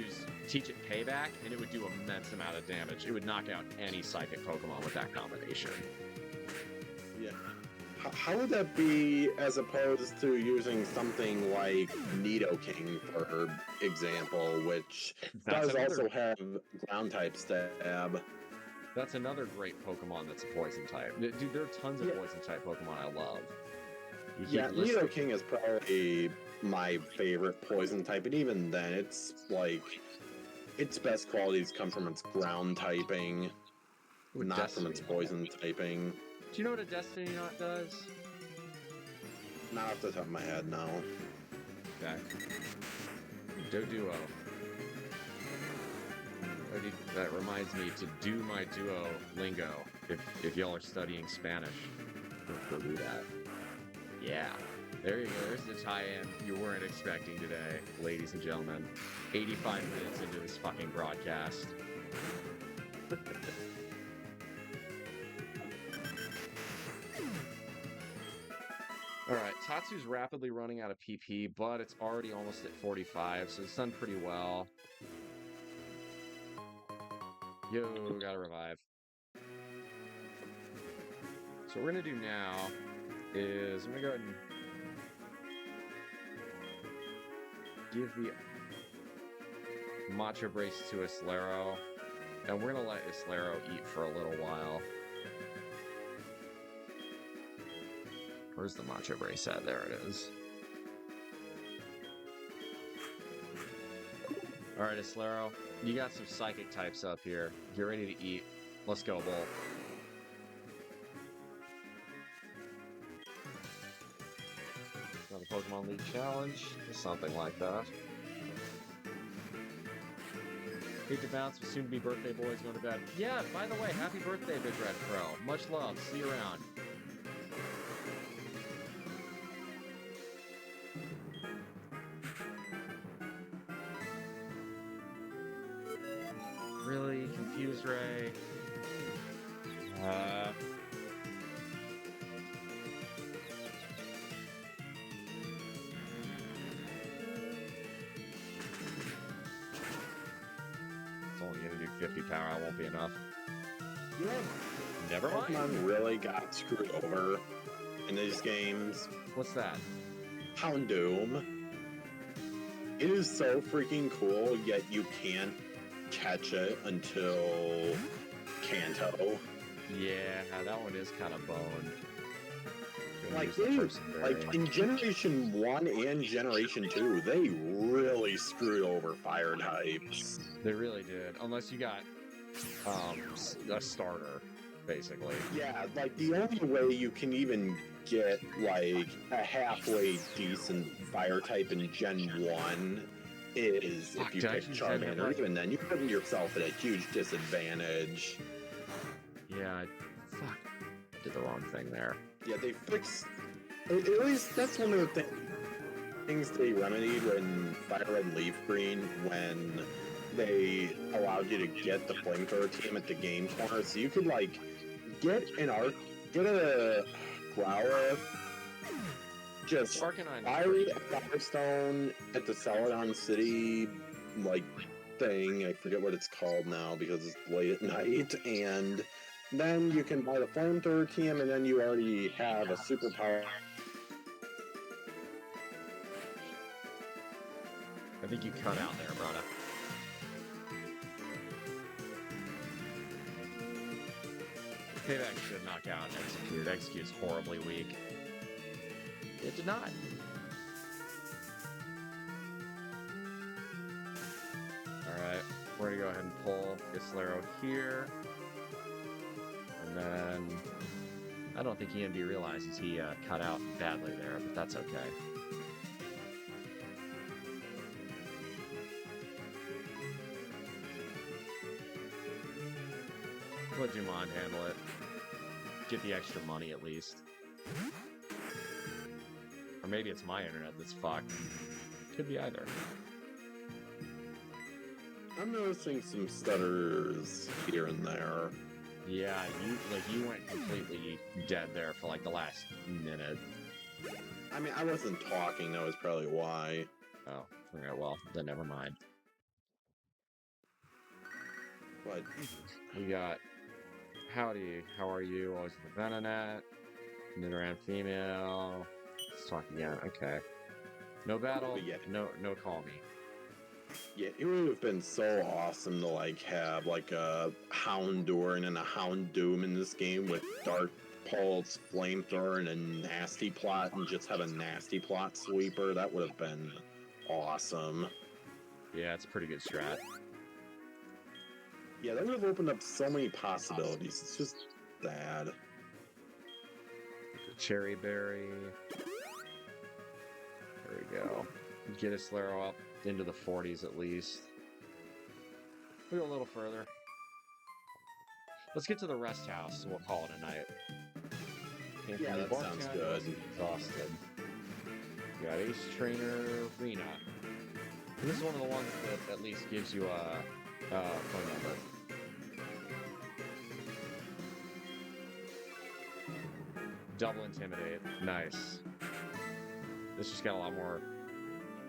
Speaker 1: teach it payback, and it would do an immense amount of damage. It would knock out any Psychic Pokemon with that combination.
Speaker 3: Yeah. How would that be as opposed to using something like Nidoking, for example, which does also have ground type stab?
Speaker 1: That's another great Pokemon that's a poison type. Dude, there are tons of poison type Pokemon I love.
Speaker 3: Yeah, Nidoking is probably my favorite poison type, and even then, it's like its best qualities come from its ground typing,
Speaker 1: Ooh,
Speaker 3: not from its
Speaker 1: Destiny.
Speaker 3: poison typing.
Speaker 1: Do you know what a Destiny Knot does?
Speaker 3: Not off the top of my head, no.
Speaker 1: Okay. Duo. That reminds me to do my duo lingo if y'all are studying Spanish. Go do that. Yeah. There you go. There's the tie-in you weren't expecting today, ladies and gentlemen. 85 minutes into this fucking broadcast. Alright, Tatsu's rapidly running out of PP, but it's already almost at 45, so it's done pretty well. Yo, gotta revive. So what we're gonna do now is I'm gonna go ahead and give the Matcha Brace to Islero, and we're gonna let Islero eat for a little while. Where's the Matcha Brace at? There it is. Alright, Islero, you got some psychic types up here. Get ready to eat. Let's go, Bull. Another Pokemon League challenge, or something like that. Hate to bounce, but soon to be birthday boys going to bed. Yeah, by the way, happy birthday, Big Red Crow. Much love. See you around. Really? Confused Ray? It's only gonna do 50 power, it won't be enough.
Speaker 3: You know,
Speaker 1: Never mind.
Speaker 3: Pokemon really got screwed over in these games.
Speaker 1: What's that?
Speaker 3: Houndoom. It is so freaking cool, yet you can't catch it until Kanto.
Speaker 1: Yeah, that one is kind of boned.
Speaker 3: Like in Generation 1 and Generation 2, they really screwed over fire types.
Speaker 1: They really did. Unless you got a starter, basically.
Speaker 3: Yeah, like the only way you can even get like a halfway decent fire type in Gen 1 is if you pick Charmander. Even then, you put yourself at a huge disadvantage.
Speaker 1: Yeah, fuck. I did the wrong thing there.
Speaker 3: Yeah, they fixed... At least that's one of the things they remedied when Fire Red and Leaf Green, when they allowed you to get the flamethrower team at the game corner, so you could, like, get a Growlithe, just fire a Firestone at the Celadon City, like, thing. I forget what it's called now because it's late at night, and then you can buy the flamethrower team, and then you already have a superpower.
Speaker 1: I think you cut out there, brother. Payback should knock out Execute. Execute's horribly weak. It did not. Alright, we're gonna go ahead and pull Islero here. And then... I don't think EMD realizes he cut out badly there, but that's okay. Let Dumont handle it. Get the extra money at least. Or maybe it's my internet that's fucked. Could be either.
Speaker 3: I'm noticing some stutters here and there.
Speaker 1: Yeah, you went completely dead there for like the last minute.
Speaker 3: I mean, I wasn't talking, that was probably why.
Speaker 1: Oh, okay, well, then never mind.
Speaker 3: What?
Speaker 1: We got Howdy, how are you? Always with the Venonet. Nidoran female. Let's talk again, okay. No battle,
Speaker 3: yeah.
Speaker 1: no call me.
Speaker 3: Yeah, it would have been so awesome to like have like a Houndour and a Houndoom in this game with Dark Pulse, Flamethrower, and a Nasty Plot, and just have a Nasty Plot sweeper. That would have been awesome.
Speaker 1: Yeah, it's a pretty good strat.
Speaker 3: Yeah, that would have opened up so many possibilities. It's just sad.
Speaker 1: Cherry Berry. There we go. Get a Slaro up into the 40s at least. We'll go a little further. Let's get to the rest house, and we'll call it a night.
Speaker 3: Yeah, that sounds good.
Speaker 1: Exhausted. We got Ace Trainer Rena. And this is one of the ones that at least gives you a phone number. Double Intimidate. Nice. This just got a lot more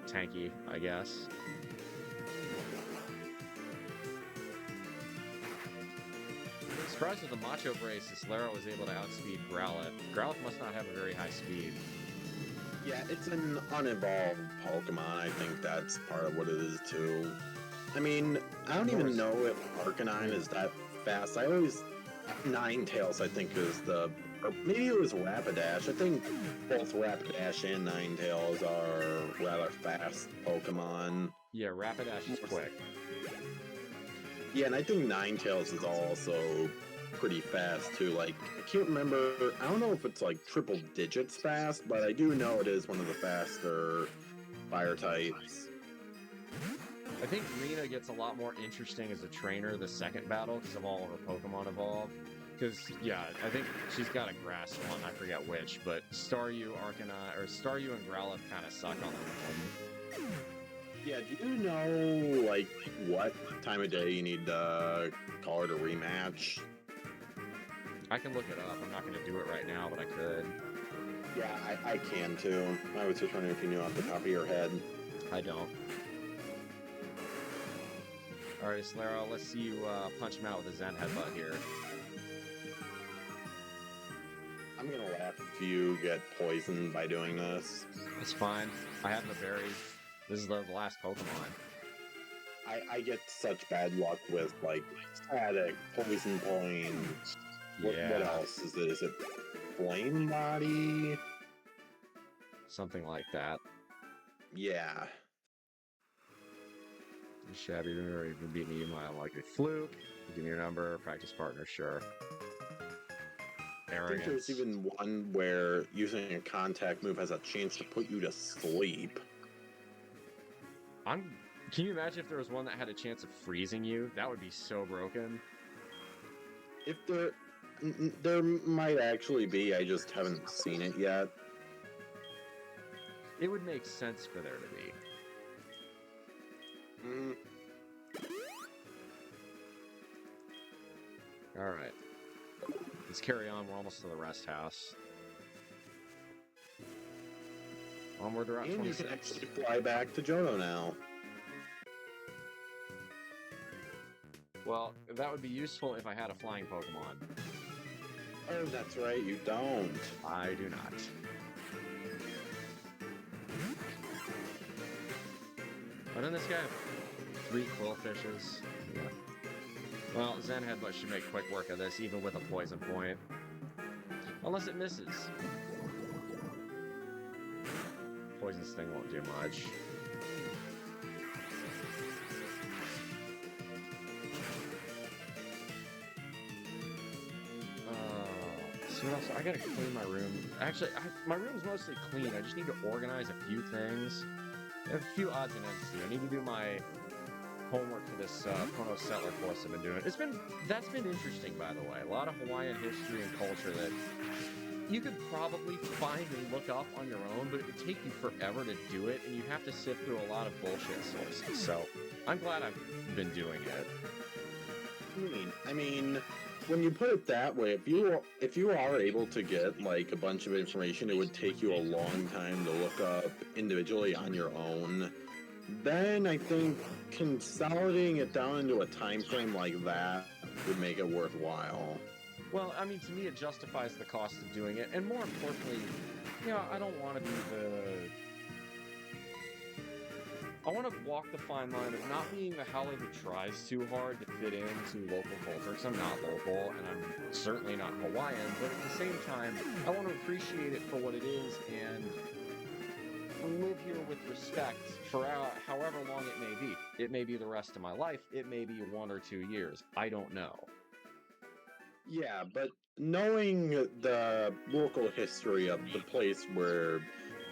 Speaker 1: tanky, I guess. Surprised with the Macho Brace, Slaro was able to outspeed Growlithe. Growlithe must not have a very high speed.
Speaker 3: Yeah, it's an unevolved Pokemon. I think that's part of what it is, too. I mean, I don't even know if Arcanine is that fast. I always... Ninetales, I think, is the... Or maybe it was Rapidash. I think both Rapidash and Ninetales are rather fast Pokemon.
Speaker 1: Yeah, Rapidash is quick.
Speaker 3: Yeah, and I think Ninetales is also pretty fast, too. Like, I can't remember... I don't know if it's, like, triple digits fast, but I do know it is one of the faster fire types.
Speaker 1: I think Rena gets a lot more interesting as a trainer the second battle because of all of her Pokemon evolve. Because, yeah, I think she's got a grass one, I forget which, but Staryu, Arcanine, or Staryu and Growlithe kind of suck on their own.
Speaker 3: Yeah, do you know, like, what time of day you need to call her to rematch?
Speaker 1: I can look it up. I'm not going to do it right now, but I could.
Speaker 3: Yeah, I can too. I was just wondering if you knew off the top of your head.
Speaker 1: I don't. Alright, Slaro, let's see you punch him out with a Zen Headbutt here.
Speaker 3: I'm gonna laugh if you get poisoned by doing this.
Speaker 1: It's fine. I have the berries. This is the last Pokemon.
Speaker 3: I get such bad luck with, like, static, poison point.
Speaker 1: Yeah.
Speaker 3: What else is it? Is it flame body?
Speaker 1: Something like that.
Speaker 3: Yeah.
Speaker 1: Shabby, you've been beating me, my unlikely fluke. Give me your number, practice partner, sure. Arrogance.
Speaker 3: I think there's even one where using a contact move has a chance to put you to sleep.
Speaker 1: Can you imagine if there was one that had a chance of freezing you? That would be so broken.
Speaker 3: If there might actually be, I just haven't seen it yet.
Speaker 1: It would make sense for there to be. Alright. Let's carry on. We're almost to the rest house. Onward to Route 26.
Speaker 3: And you can actually fly back to Johto now.
Speaker 1: Well, that would be useful if I had a flying Pokemon.
Speaker 3: Oh, that's right, you don't.
Speaker 1: I do not. But then this guy have 3 Quillfishes. Yeah. Well, Zen Headbutt should make quick work of this, even with a poison point. Unless it misses. Poison Sting won't do much. So what else? I gotta clean my room. Actually, my room's mostly clean. I just need to organize a few things. I have a few odds and ends to do. I need to do my homework for this Kono Settler course I've been doing. That's been interesting, by the way. A lot of Hawaiian history and culture that you could probably find and look up on your own, but it would take you forever to do it, and you have to sift through a lot of bullshit sources. So I'm glad I've been doing it.
Speaker 3: I mean, when you put it that way, if you are able to get like a bunch of information, it would take you a long time to look up individually on your own. Then I think consolidating it down into a time frame like that would make it worthwhile.
Speaker 1: Well, I mean, to me, it justifies the cost of doing it, and more importantly, you know, I don't want to be I want to walk the fine line of not being the howler who tries too hard to fit into local culture, because I'm not local, and I'm certainly not Hawaiian, but at the same time, I want to appreciate it for what it is and live here with respect for however long it may be. It may be the rest of my life. It may be 1 or 2 years. I don't know.
Speaker 3: Yeah, but knowing the local history of the place where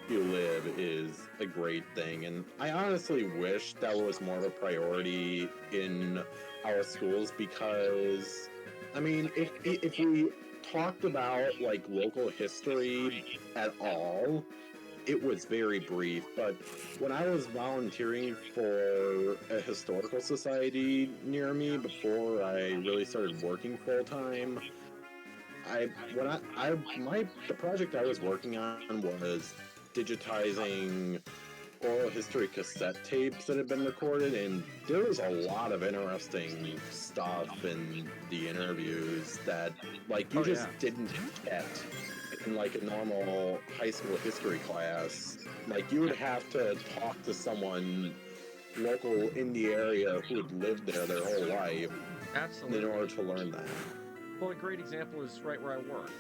Speaker 3: you live is a great thing, and I honestly wish that was more of a priority in our schools because, I mean, if we talked about like local history at all, it was very brief. But when I was volunteering for a historical society near me before I really started working full time, the project I was working on was digitizing oral history cassette tapes that had been recorded, and there was a lot of interesting stuff in the interviews that like you just didn't get in like a normal high school history class. Like you would have to talk to someone local in the area who had lived there their whole life
Speaker 1: Absolutely.
Speaker 3: in order to learn that.
Speaker 1: Well, a great example is right where I work.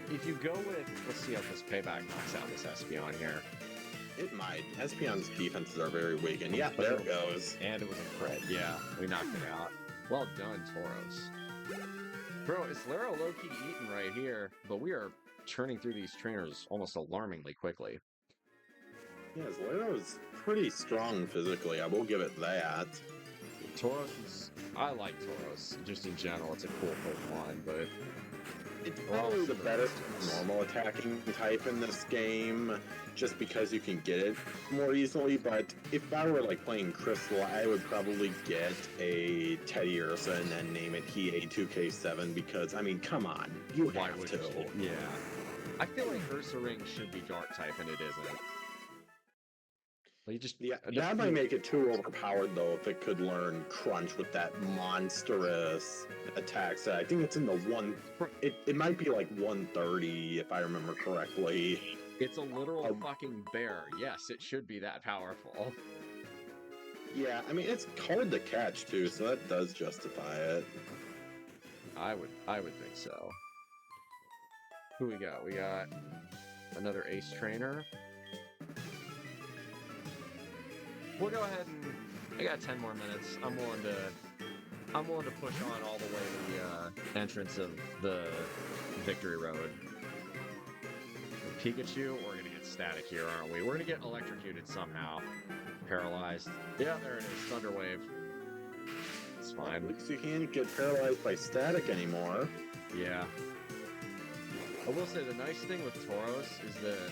Speaker 1: If you go with, let's see how this payback knocks out this Espeon here.
Speaker 3: It might. Espeon's defenses are very weak, and yeah, there it goes.
Speaker 1: And it was a crit. Yeah, we knocked it out. Well done, Tauros. Bro, it's Lero low-key eating right here, but we are churning through these trainers almost alarmingly quickly.
Speaker 3: Yes, Lero's pretty strong physically, I will give it that.
Speaker 1: Tauros is... I like Tauros. Just in general, it's a cool Pokemon, but...
Speaker 3: It's probably the better normal attacking type in this game, just because you can get it more easily, but if I were like playing Crystal, I would probably get a Teddy Ursa and then name it Hiei2K7, because, I mean, come on, you have to.
Speaker 1: Yeah. I feel like Ursa Ring should be Dark type, and it isn't.
Speaker 3: That might make it too overpowered though if it could learn Crunch with that monstrous attack set. I think it's in the it might be like 130 if I remember correctly.
Speaker 1: It's a literal fucking bear. Yes, it should be that powerful.
Speaker 3: Yeah, I mean it's hard to catch too, so that does justify it.
Speaker 1: I would think so. Who we got? We got another Ace Trainer. We'll go ahead and I got 10 more minutes. I'm willing to push on all the way to the entrance of the Victory Road. With Pikachu, we're gonna get static here, aren't we? We're gonna get electrocuted somehow. Paralyzed. Yeah, there it is. Thunder Wave. It's fine.
Speaker 3: At least you can't get paralyzed by static anymore.
Speaker 1: Yeah. I will say the nice thing with Tauros is that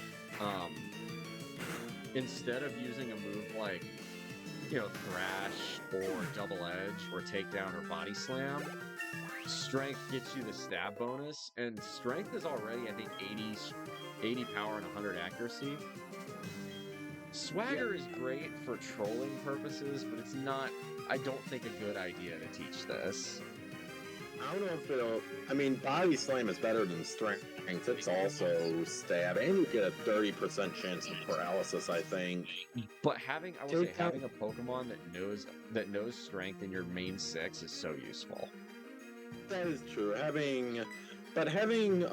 Speaker 1: instead of using a move like, you know, Thrash or Double Edge or Takedown or Body Slam, Strength gets you the stab bonus, and Strength is already, I think, 80 power and 100 accuracy. Swagger is great for trolling purposes, but it's not, I don't think, a good idea to teach this.
Speaker 3: I don't know if it'll... I mean, Body Slam is better than Strength. It's also stab, and you get a 30% chance of paralysis, I think.
Speaker 1: But having a Pokemon that knows Strength in your main 6 is so useful.
Speaker 3: That is true. Having a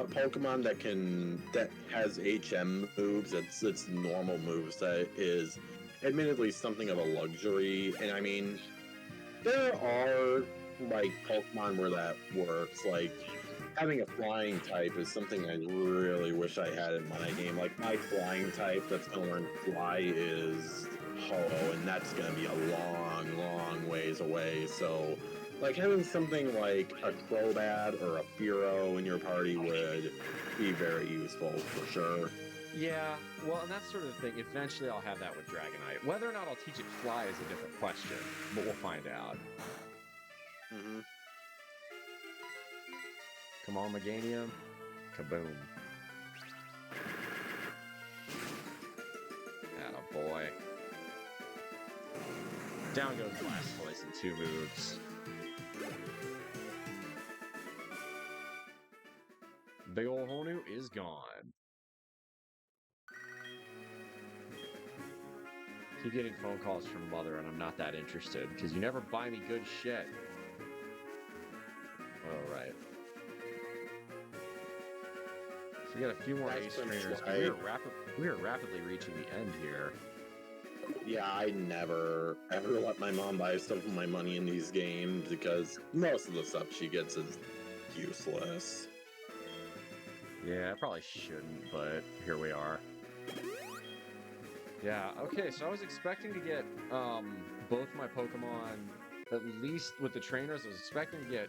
Speaker 3: Pokemon that has HM moves, its normal moves, that is admittedly something of a luxury. And I mean, there are like Pokemon where that works. Like having a flying type is something I really wish I had in my game. Like my flying type that's gonna learn Fly is Ho-Oh, and that's gonna be a long, long ways away. So like having something like a Crobat or a Fearow in your party would be very useful for sure.
Speaker 1: Yeah, well, and that's sort of the thing. Eventually I'll have that with Dragonite. Whether or not I'll teach it Fly is a different question, but we'll find out.
Speaker 3: Mm-hmm.
Speaker 1: Come on, Meganium. Kaboom. Attaboy. Down goes Blastoise in 2 moves. Big ol' Honu is gone. Keep getting phone calls from Mother, and I'm not that interested, because you never buy me good shit. All right. So we got a few more ace trainers. We are rapidly reaching the end here.
Speaker 3: Yeah, I never ever let my mom buy stuff with my money in these games because most of the stuff she gets is useless.
Speaker 1: Yeah, I probably shouldn't, but here we are. Yeah, okay, so I was expecting to get both my Pokemon, at least with the trainers, I was expecting to get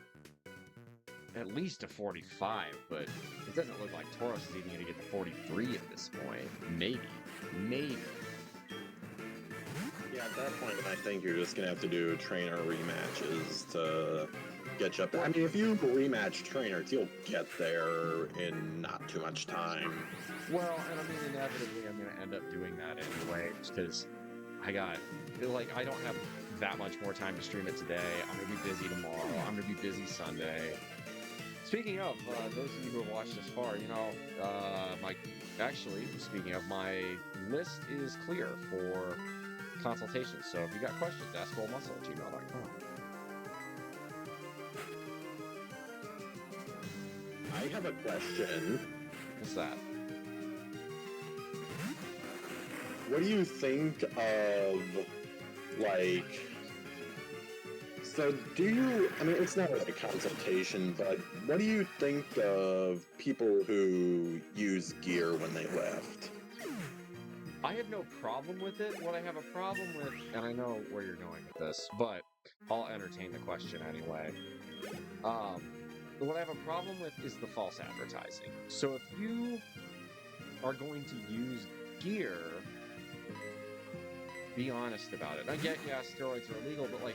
Speaker 1: at least a 45, but it doesn't look like Tauros is even going to get the 43 at this point. Maybe.
Speaker 3: Yeah, at that point, I think you're just gonna have to do trainer rematches to get you up there. I mean, if you rematch trainers, you'll get there in not too much time.
Speaker 1: Well, and I mean, inevitably, I'm going to end up doing that anyway, because I don't have that much more time to stream it today. I'm going to be busy tomorrow. I'm going to be busy Sunday. Speaking of, those of you who have watched this far, speaking of, my list is clear for consultations. So if you got questions, askfullmuscle@gmail.com.
Speaker 3: I have a question.
Speaker 1: What's that?
Speaker 3: What do you think of, I mean, it's not like a consultation, but what do you think of people who use gear when they lift?
Speaker 1: I have no problem with it. What I have a problem with, and I know where you're going with this, but I'll entertain the question anyway. What I have a problem with is the false advertising. So if you are going to use gear, be honest about it. I get, steroids are illegal, but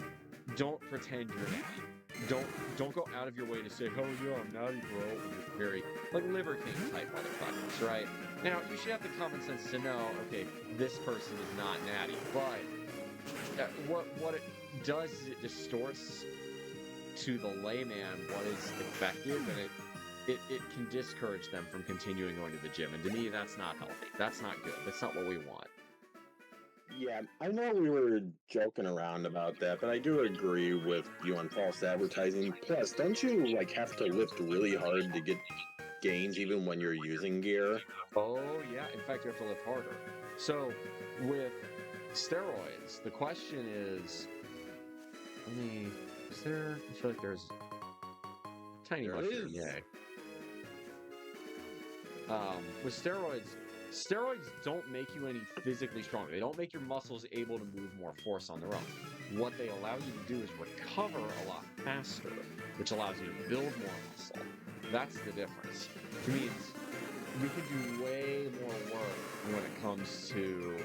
Speaker 1: don't pretend you're natty. Don't go out of your way to say, oh yeah, I'm natty, bro. You're very Liver King type motherfuckers, right? Now you should have the common sense to know, okay, this person is not natty, but what it does is it distorts to the layman what is effective, and it can discourage them from continuing going to the gym. And to me, that's not healthy. That's not good. That's not what we want.
Speaker 3: Yeah, I know we were joking around about that, but I do agree with you on false advertising. Plus, don't you have to lift really hard to get gains even when you're using gear?
Speaker 1: Oh yeah, in fact you have to lift harder. So with steroids, the question is, I feel like there's tiny mushroom, yay. With steroids don't make you any physically stronger. They don't make your muscles able to move more force on their own. What they allow you to do is recover a lot faster, which allows you to build more muscle. That's the difference. Which means you can do way more work when it comes to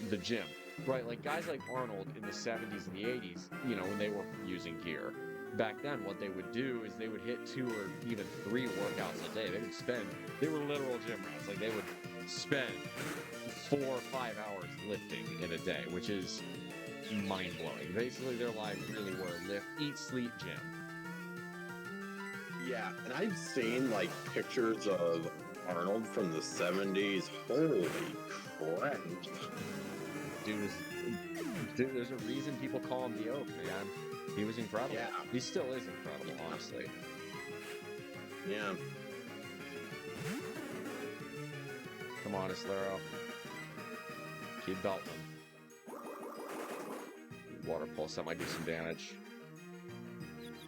Speaker 1: the gym, right? Like guys like Arnold in the 70s and the 80s, when they were using gear. Back then, what they would do is they would hit 2 or even 3 workouts a day. They were literal gym rats. They would spend 4 or 5 hours lifting in a day, which is mind-blowing. Basically, their lives really were lift, eat, sleep, gym.
Speaker 3: Yeah, and I've seen pictures of Arnold from the 70s. Holy crap.
Speaker 1: Dude, there's a reason people call him the Oak, man. He was incredible.
Speaker 3: Yeah.
Speaker 1: He still is incredible, honestly.
Speaker 3: Yeah.
Speaker 1: Come on, Islero. Keep belting him. Water Pulse, that might do some damage.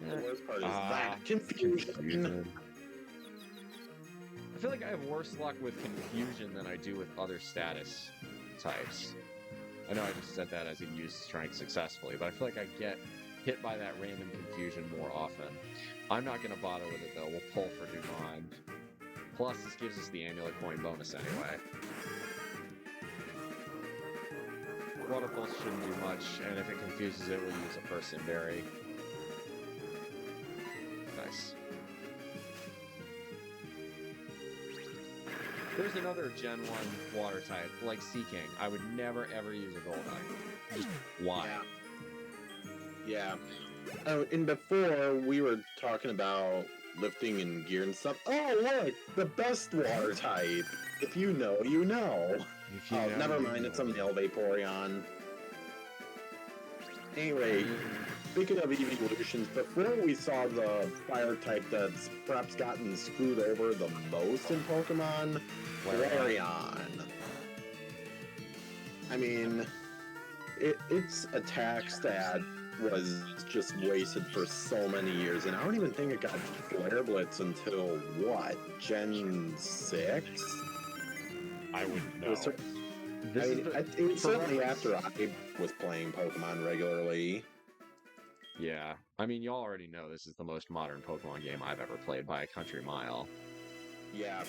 Speaker 3: The worst part is that confusion.
Speaker 1: I feel like I have worse luck with confusion than I do with other status types. I know I just said that as in use strength successfully, but I feel like I get hit by that random confusion more often. I'm not going to bother with it though. We'll pull for Dumond. Plus, this gives us the amulet coin bonus anyway. Water Pulse shouldn't do much, and if it confuses it, we'll use a Person Berry. Nice. There's another Gen 1 water type, like Sea King. I would never ever use a Goldeneye. Just why?
Speaker 3: Yeah. Oh, and before we were talking about lifting and gear and stuff. Oh, look! The best water type! If you know, you know.
Speaker 1: If you
Speaker 3: Oh,
Speaker 1: know,
Speaker 3: never
Speaker 1: you
Speaker 3: mind. It's a
Speaker 1: know.
Speaker 3: male Vaporeon. Anyway, speaking of evolutions, before we saw the fire type that's perhaps gotten screwed over the most in Pokemon, Flareon. I mean, its attack stat was just wasted for so many years, and I don't even think it got Flare Blitz until, what, Gen 6?
Speaker 1: I wouldn't know.
Speaker 3: It was, it was certainly after I was playing Pokemon regularly.
Speaker 1: Yeah, I mean, you already know this is the most modern Pokemon game I've ever played by a country mile.
Speaker 3: Yeah.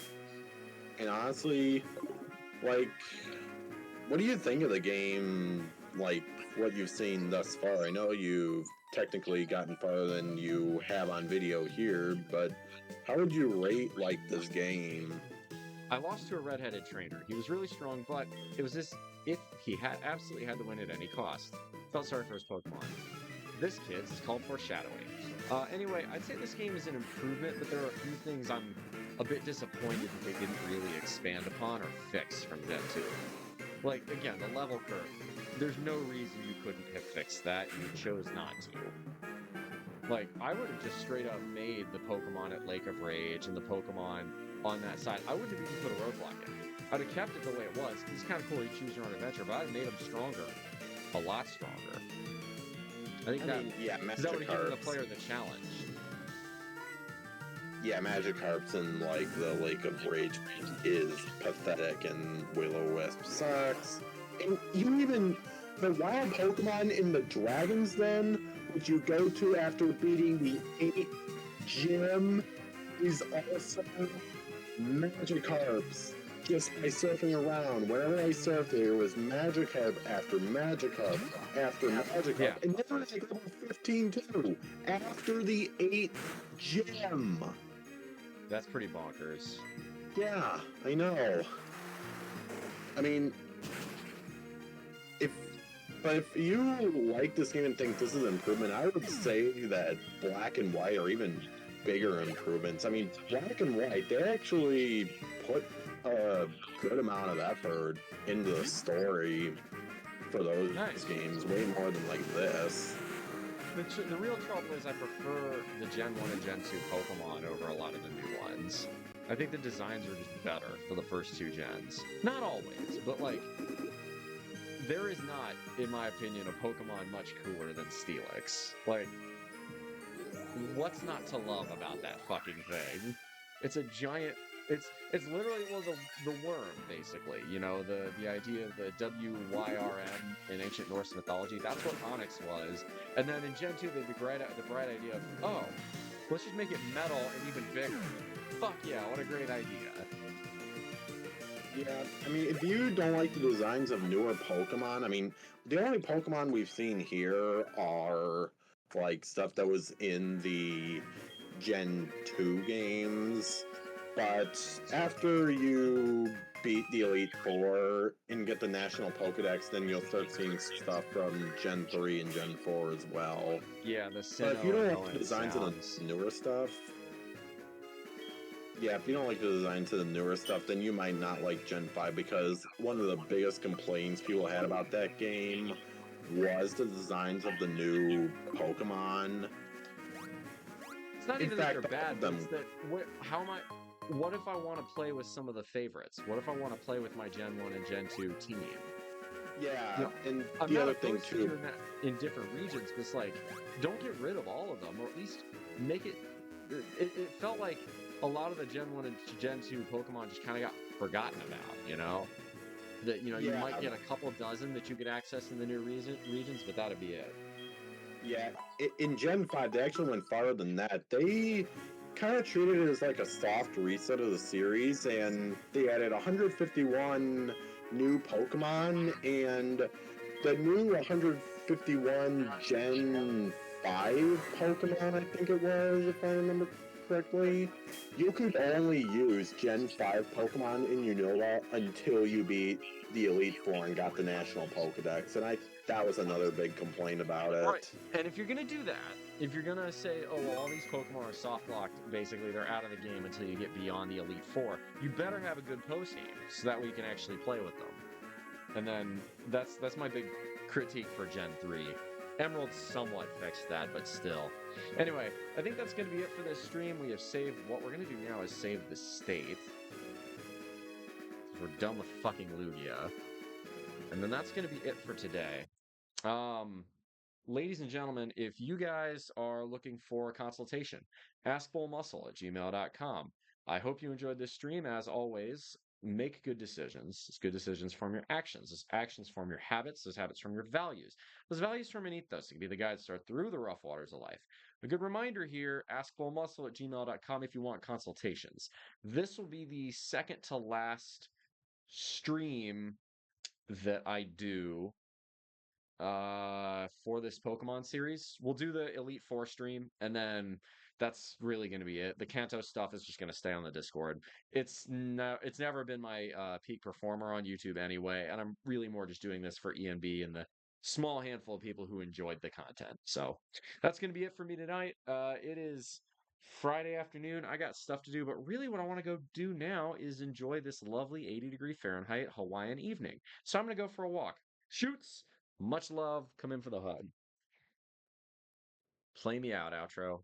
Speaker 3: And honestly, like, what do you think of the game, like, what you've seen thus far? I know you've technically gotten farther than you have on video here, but how would you rate, like, this game?
Speaker 1: I lost to a redheaded trainer. He was really strong, but it was this if he had absolutely had to win at any cost. Felt sorry for his Pokemon. This kid's is called Foreshadowing. Anyway, I'd say this game is an improvement, but there are a few things I'm a bit disappointed that they didn't really expand upon or fix from Gen 2. Like, again, the level curve. There's no reason you couldn't have fixed that, and you chose not to. Like, I would have just straight up made the Pokemon at Lake of Rage and the Pokemon on that side. I wouldn't have even put a roadblock in. I'd have kept it the way it was. It's kind of cool you choose your own adventure, but I'd have made them stronger. A lot stronger. I think that would have given the player the challenge.
Speaker 3: Yeah, Magikarp's in, like, the Lake of Rage is pathetic, and Will-O-Wisp sucks. And even the wild Pokemon in the Dragon's Den, which you go to after beating the 8th gym, is also Magikarps. Just by surfing around, whenever I surfed, there was Magikarp after Magikarp after Magikarp. Yeah. And then I go 15 too, after the 8th gym.
Speaker 1: That's pretty bonkers.
Speaker 3: Yeah, I know. I mean, if you like this game and think this is an improvement, I would say that Black and White are even bigger improvements. I mean, Black and White, they actually put a good amount of effort into the story for those games, way more than like this.
Speaker 1: The real trouble is I prefer the Gen 1 and Gen 2 Pokemon over a lot of the new ones. I think the designs are just better for the first two gens. Not always, but like, there is not, in my opinion, a Pokemon much cooler than Steelix. Like, what's not to love about that fucking thing? It's a giant... It's literally, well, the worm, basically. You know, the idea of the W-Y-R-M in ancient Norse mythology, that's what Onyx was. And then in Gen 2, the bright idea of, oh, let's just make it metal and even bigger. Fuck yeah, what a great idea.
Speaker 3: Yeah, I mean, if you don't like the designs of newer Pokemon, I mean, the only Pokemon we've seen here are, like, stuff that was in the Gen 2 games. But after you beat the Elite Four and get the National Pokedex, then you'll start seeing stuff from Gen 3 and Gen 4 as well.
Speaker 1: Yeah, the Sinnoh.
Speaker 3: But if you don't like the designs of the newer stuff... Yeah, if you don't like the designs of the newer stuff, then you might not like Gen 5, because one of the biggest complaints people had about that game was the designs of the new Pokemon.
Speaker 1: It's not even that they're bad, but it's that, what if I want to play with some of the favorites? What if I want to play with my Gen 1 and Gen 2 team?
Speaker 3: Yeah, and
Speaker 1: I'm
Speaker 3: the other thing too...
Speaker 1: doing that in different regions, but it's like, don't get rid of all of them, or at least make it... It felt like a lot of the Gen 1 and Gen 2 Pokemon just kind of got forgotten about, you know? That, you know, you might get a couple dozen that you could access in the new regions, but that'd be it. Yeah,
Speaker 3: in Gen 5, they actually went farther than that. They kind of treated it as like a soft reset of the series, and they added 151 new Pokemon, and the new 151 Gen 5 Pokemon, I think it was, if I remember correctly, you could only use Gen 5 Pokemon in Unova until you beat the Elite Four and got the National Pokedex, and that was another big complaint about it.
Speaker 1: Right, and if you're gonna do that, if you're gonna say, oh, well, all these Pokemon are soft-locked, basically they're out of the game until you get beyond the Elite Four, you better have a good post-game, so that way you can actually play with them. And then that's my big critique for Gen 3. Emerald somewhat fixed that, but still. Anyway, I think that's going to be it for this stream. We have saved. What we're going to do now is save the state. We're done with fucking Lugia. And then that's going to be it for today. Ladies and gentlemen, if you guys are looking for a consultation, askbullmuscle@gmail.com. I hope you enjoyed this stream. As always, make good decisions. It's good decisions from your actions. It's actions from your habits. Those habits from your values. Those values from an ethos. It can be the guide to start through the rough waters of life. A good reminder here, askbullmuscle@gmail.com if you want consultations. This will be the second to last stream that I do for this Pokemon series. We'll do the Elite Four stream, and then that's really going to be it. The Kanto stuff is just going to stay on the Discord. It's never been my peak performer on YouTube anyway, and I'm really more just doing this for ENB and the small handful of people who enjoyed the content. So that's going to be it for me tonight. It is Friday afternoon. I got stuff to do, but really what I want to go do now is enjoy this lovely 80-degree Fahrenheit Hawaiian evening. So I'm going to go for a walk. Shoots! Much love. Come in for the HUD. Play me out, outro.